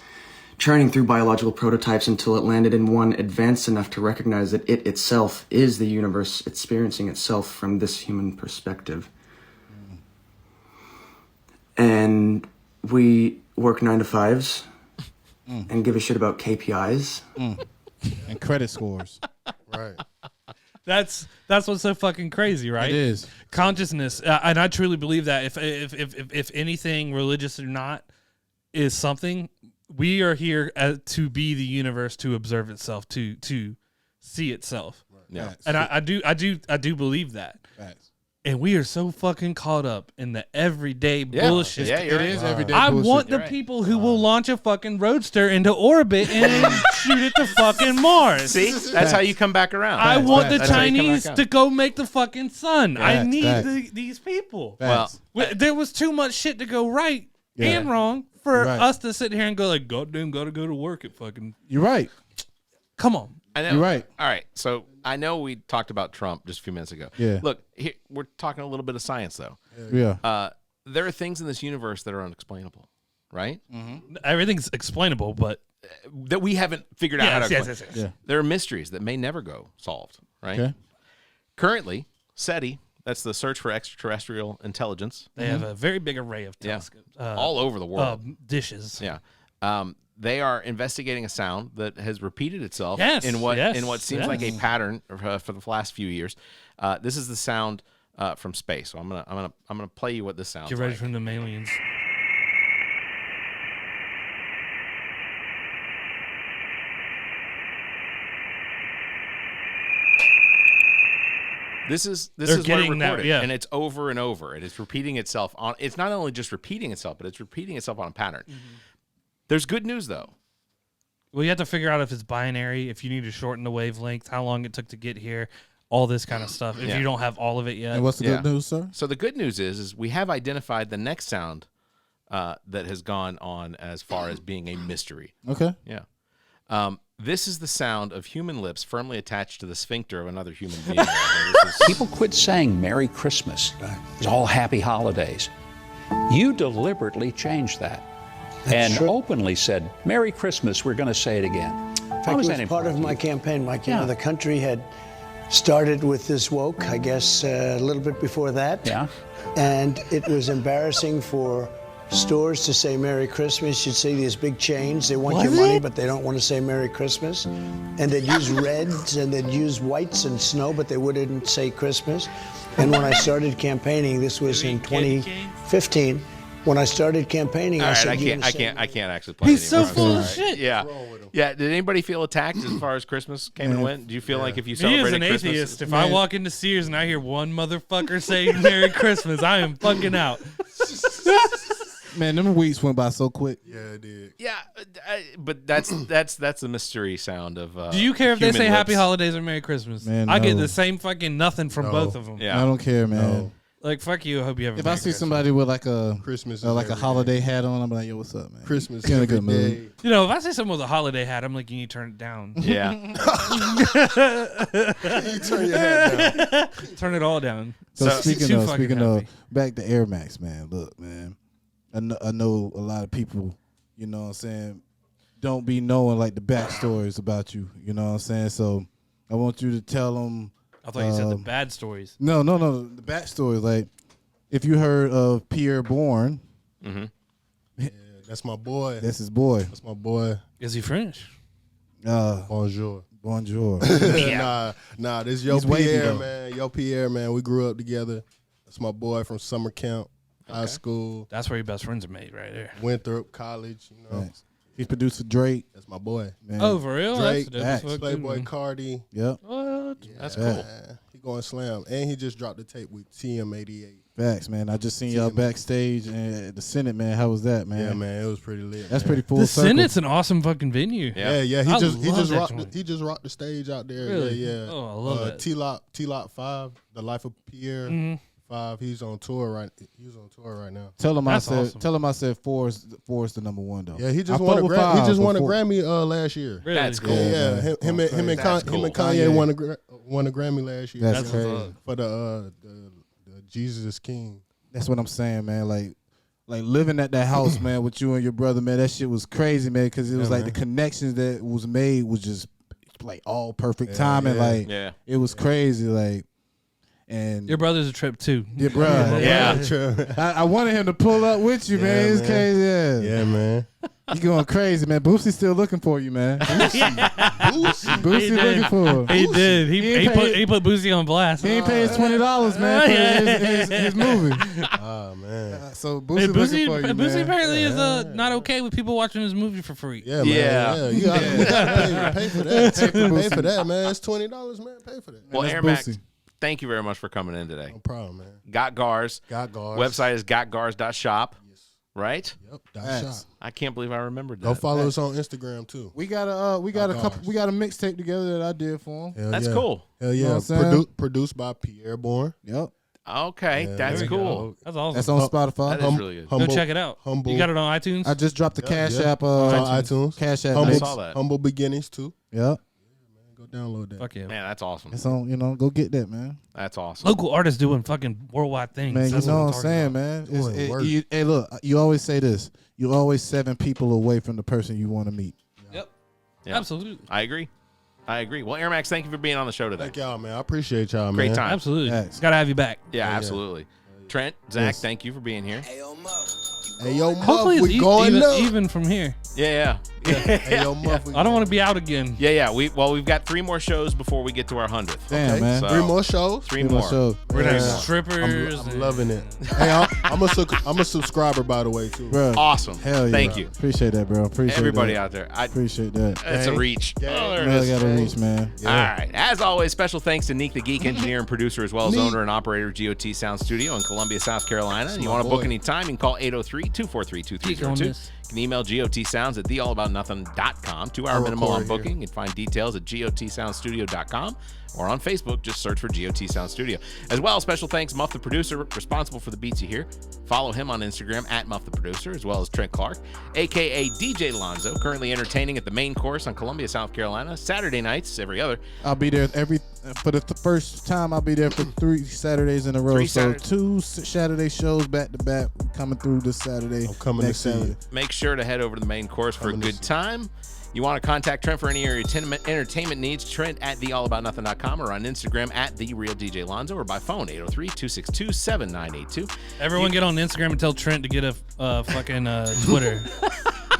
churning through biological prototypes until it landed in one advanced enough to recognize that it itself is the universe experiencing itself from this human perspective. And we work 9 to 5s. And give a shit about KPIs And credit scores. Right. That's what's so fucking crazy, right? It is. Consciousness, and I truly believe that if anything, religious or not, is something, we are here to be the universe, to observe itself, to see itself. Yeah. And I do believe that. Facts. And we are so fucking caught up in the everyday bullshit. Yeah, It is everyday I bullshit. want the people who will launch a fucking roadster into orbit and shoot it to fucking Mars. See, that's how you come back around. I want the That's how you come Chinese back to out. go make the fucking sun. I Facts, need facts. these people. Facts. There was too much shit to go right and wrong for Right. us to sit here and go goddamn, gotta go to work at fucking. You're right. Come on. I know. You're right. All right. So I know we talked about Trump just a few minutes ago. Yeah. Look, here, we're talking a little bit of science, though. Yeah. There are things in this universe that are unexplainable, right? Everything's explainable, but that we haven't figured out how to explain. Yes. Yeah. There are mysteries that may never go solved, right? Okay. Currently, SETI, that's the Search for Extraterrestrial Intelligence. They have a very big array of telescopes. All over the world. Dishes. Yeah. They are investigating a sound that has repeated itself in what seems like a pattern for the last few years. This is the sound from space. So I'm gonna play you what this sounds like. Get ready for the aliens. This is what it recorded, that, yeah. and it's over and over. It is repeating itself on. It's not only just repeating itself, but it's repeating itself on a pattern. There's good news though. Well, you have to figure out if it's binary, if you need to shorten the wavelength, how long it took to get here, all this kind of stuff. If you don't have all of it yet. And what's the good news, sir? So the good news is we have identified the next sound that has gone on as far as being a mystery. Okay. Yeah. This is the sound of human lips firmly attached to the sphincter of another human being. People quit saying Merry Christmas. It's all happy holidays. You deliberately changed that and openly said, Merry Christmas, we're going to say it again. In fact, it was part of my campaign, Mike. You know, the country had started with this woke, I guess, a little bit before that. Yeah. And it was embarrassing for stores to say Merry Christmas. You'd see these big chains. They want your money, but they don't want to say Merry Christmas. And they'd use reds and they'd use whites and snow, but they wouldn't say Christmas. And when I started campaigning, this was in 2015. When I started campaigning, I said, I can't actually play. He's so full of shit. Yeah. Yeah. Did anybody feel attacked as far as Christmas came and went? Do you feel like if you celebrated He is an Christmas, atheist. If I walk into Sears and I hear one motherfucker say Merry Christmas, I am fucking out. Man, them weeks went by so quick. Yeah, it did. Yeah, but that's the mystery sound of. Do you care if they say human Happy lips. Holidays or Merry Christmas? Man, I get no. the same fucking nothing from both of them. Yeah. I don't care, man. Like, fuck you. I hope you have a If Merry I see Christmas. somebody with like a Christmas, like a every holiday day. hat on, I'm like, yo, what's up, man? Christmas Get in a every good mood. day. You know, if I see someone with a holiday hat, I'm like, you need to turn it down. Yeah. You turn your hat down. Turn it all down. So Too speaking fucking of, happy. back to AirMax, man. Look, man, I know a lot of people, you know what I'm saying, don't be knowing like the backstories about you, you know what I'm saying? So I want you to tell them. I thought you said the bad stories. No, the backstory. Like, if you heard of Pierre Bourne, Yeah, that's my boy. that's his boy. That's my boy. Is he French? Bonjour. Bonjour. Nah, this Yo He's wavy, Pierre, though. man. Yo Pierre, man. We grew up together. That's my boy from summer camp, high school, That's where your best friends are made, right there. Winthrop College. You know, Thanks. He's produced for Drake. that's my boy. Man. Oh, for real? Drake, That's Facts. Playboy Cardi. Yep. What? That's Yeah. cool. He going slam, and he just dropped the tape with TM88. Facts, man. I just seen y'all backstage at the Senate, man. How was that, man? Yeah, man, it was pretty lit. That's man. pretty full The circle. Senate's an awesome fucking venue. Yeah. Yeah. I He love just that rocked. joint. He just rocked the stage out there. Really? Yeah. Oh, I love that. T-Lock 5, The Life of Pierre. Mm-hmm. 5. He's on tour right. He's on tour right now. Tell him That's I said. awesome. Tell him I said four is the number one though. Yeah, he just I won a fuck with Grammy. He five, just but won a four- Grammy last year. Really? That's cool. Yeah. Him and That's cool. Kanye won a Grammy last year. That's That's crazy. for the Jesus King. That's what I'm saying, man. Like living at that house, man, with you and your brother, man. That shit was crazy, man. Because it was like man. the connections that was made was just like all perfect timing. yeah. Like Yeah. it was crazy. Like and Your brother's a trip, too. your brother. Yeah. I wanted him to pull up with you, man. It's man. crazy. Yeah. Yeah, man. You going crazy, man. Boosie's still looking for you, man. Boosie He looking did. for him. He did. He put Boosie on blast. He ain't paid his $20, man, for his movie. Oh man. So Hey, Boosie looking for you, Boosie man. apparently is not okay with people watching his movie for free. Yeah, man. Yeah. You gotta pay for that. Pay for that, man. It's $20, man. Pay for that. Well, that's AirMax, Boosie. thank you very much for coming in today. No problem, man. GotGars. GotGars. Website is gotgars.shop. Right? Yep. Facts. Shop. I can't believe I remembered that. Go follow us on Instagram too. We got a mixtape together that I did for him. Hell That's yeah. cool. Hell You know yeah. what I'm saying? Produced by Pierre Bourne. Yep. Okay, that's There we cool. go. That's awesome. That's on Spotify. That is really good. Go check it out. Humble. You got it on iTunes? I just dropped the Cash yeah. App. It's on iTunes. Cash App. Humble, mix. saw that. Humble beginnings too. Yep. Go download that. Fuck yeah. Man, that's awesome. It's on, go get that, man. That's awesome. Local artists doing fucking worldwide things. Man, That's you know what what I'm saying, man. Hey, look, you always say this. You always 7 people away from the person you want to meet. Yep. Yeah. Absolutely. I agree. Well, AirMax, thank you for being on the show today. Thank y'all, man. I appreciate y'all, man. Great time. Absolutely. Yes. Got to have you back. Yeah, absolutely. Trent, Zach, thank you for being here. Hey, yo, Muff, Hopefully we going up. even from here. Yeah. Hey, yo, Muff, I don't want to be out again. Yeah. We've got 3 more shows before we get to our 100th. Damn, man. So, 3 more shows? 3 more. shows. We're gonna have strippers. I'm loving it. Hey, I'm a subscriber, by the way, too. Bro, Awesome. hell yeah. Thank you. Appreciate that, bro. Appreciate Everybody that. out there. I Appreciate that. It's a reach. Gang. Oh, there it I is. got to reach, man. All right. As always, special thanks to Nique The Geek, engineer and producer, as well as owner and operator of G.O.T Sounds Studio in Columbia, South Carolina. And you want to book any time, you can call 803-243-2302. You can email GOTSounds at theallaboutnothing.com. 2-hour minimal on booking. You can find details at GOTSoundsStudio.com or on Facebook. Just search for G.O.T Sounds Studio. As well, special thanks, Muff the Producer, responsible for the beats you hear. Follow him on Instagram at Muff the Producer, as well as Trent Clark, a.k.a. DJ Lonzo, currently entertaining at the main course on Columbia, South Carolina, Saturday nights, every other. I'll be there for the first time. I'll be there for 3 Saturdays in a row. 3 So Saturdays. 2 Saturday shows back to back coming through this Saturday. I'm coming next to see Saturday. you. Make sure to head over to the main course for a good time. You want to contact Trent for any of your entertainment needs, Trent at theallaboutnothing.com or on Instagram at TheRealDJLonzo or by phone 803-262-7982. Everyone get on Instagram and tell Trent to get a fucking Twitter.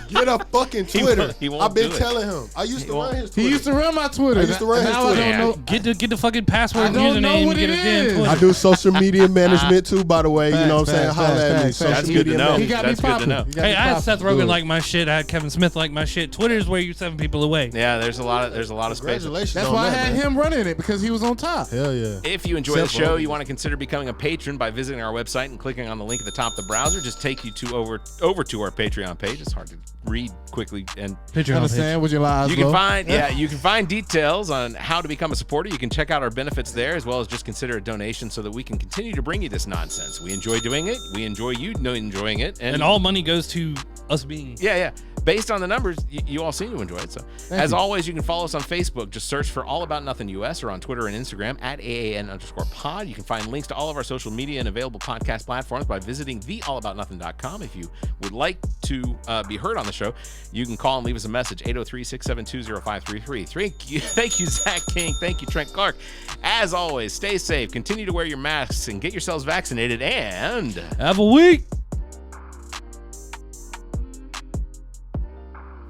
Get a fucking Twitter. He won't I've been do it. telling him. I used to run his Twitter. He used to run my Twitter. I used to run his Now Twitter. I don't know. Get the fucking password and I don't know username what and get it a damn is. Twitter. I do social media management too, by the way. You know what I'm saying? Holla at me. Facts. Social That's good media to know. He got That's me good to know. popping. Hey, I had Seth Rogen like my shit. I had Kevin Smith like my shit. Twitter is where you're 7 people away. Yeah, there's a lot of space. Congratulations. That's on why I that, had man. him running it, because he was on top. Hell yeah. If you enjoy Seth the show, Rogen. you want to consider becoming a patron by visiting our website and clicking on the link at the top of the browser. Just take you to over to our Patreon page. It's hard to read quickly and Patreon Understand with your lies, you can bro. find details on how to become a supporter. You can check out our benefits there, as well as just consider a donation so that we can continue to bring you this nonsense. We enjoy doing it. We enjoy you enjoying it, And all money goes to us being. Yeah. Based on the numbers, you all seem to enjoy it. So, as always, you can follow us on Facebook. Just search for All About Nothing US or on Twitter and Instagram at AAN_pod. You can find links to all of our social media and available podcast platforms by visiting theallaboutnothing.com. If you would like to be heard on the show, you can call and leave us a message, 803-672-0533. Thank you, Zac King. Thank you, Trent Clark. As always, stay safe. Continue to wear your masks and get yourselves vaccinated. And Have a week.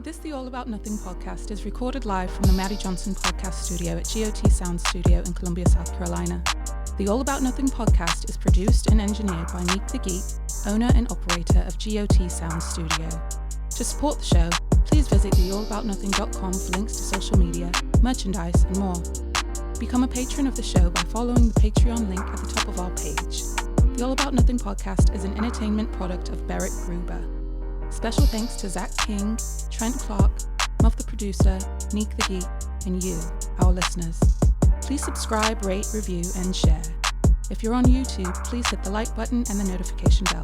This The All About Nothing podcast is recorded live from the Maddie Johnson Podcast Studio at G.O.T Sounds Studio in Columbia, South Carolina. The All About Nothing podcast is produced and engineered by Nique The Geek, owner and operator of G.O.T Sounds Studio. To support the show, please visit theallaboutnothing.com for links to social media, merchandise, and more. Become a patron of the show by following the Patreon link at the top of our page. The All About Nothing podcast is an entertainment product of Barrett Gruber. Special thanks to Zac King, Trent Clark, Muff the Producer, Nique The Geek, and you, our listeners. Please subscribe, rate, review, and share. If you're on YouTube, please hit the like button and the notification bell.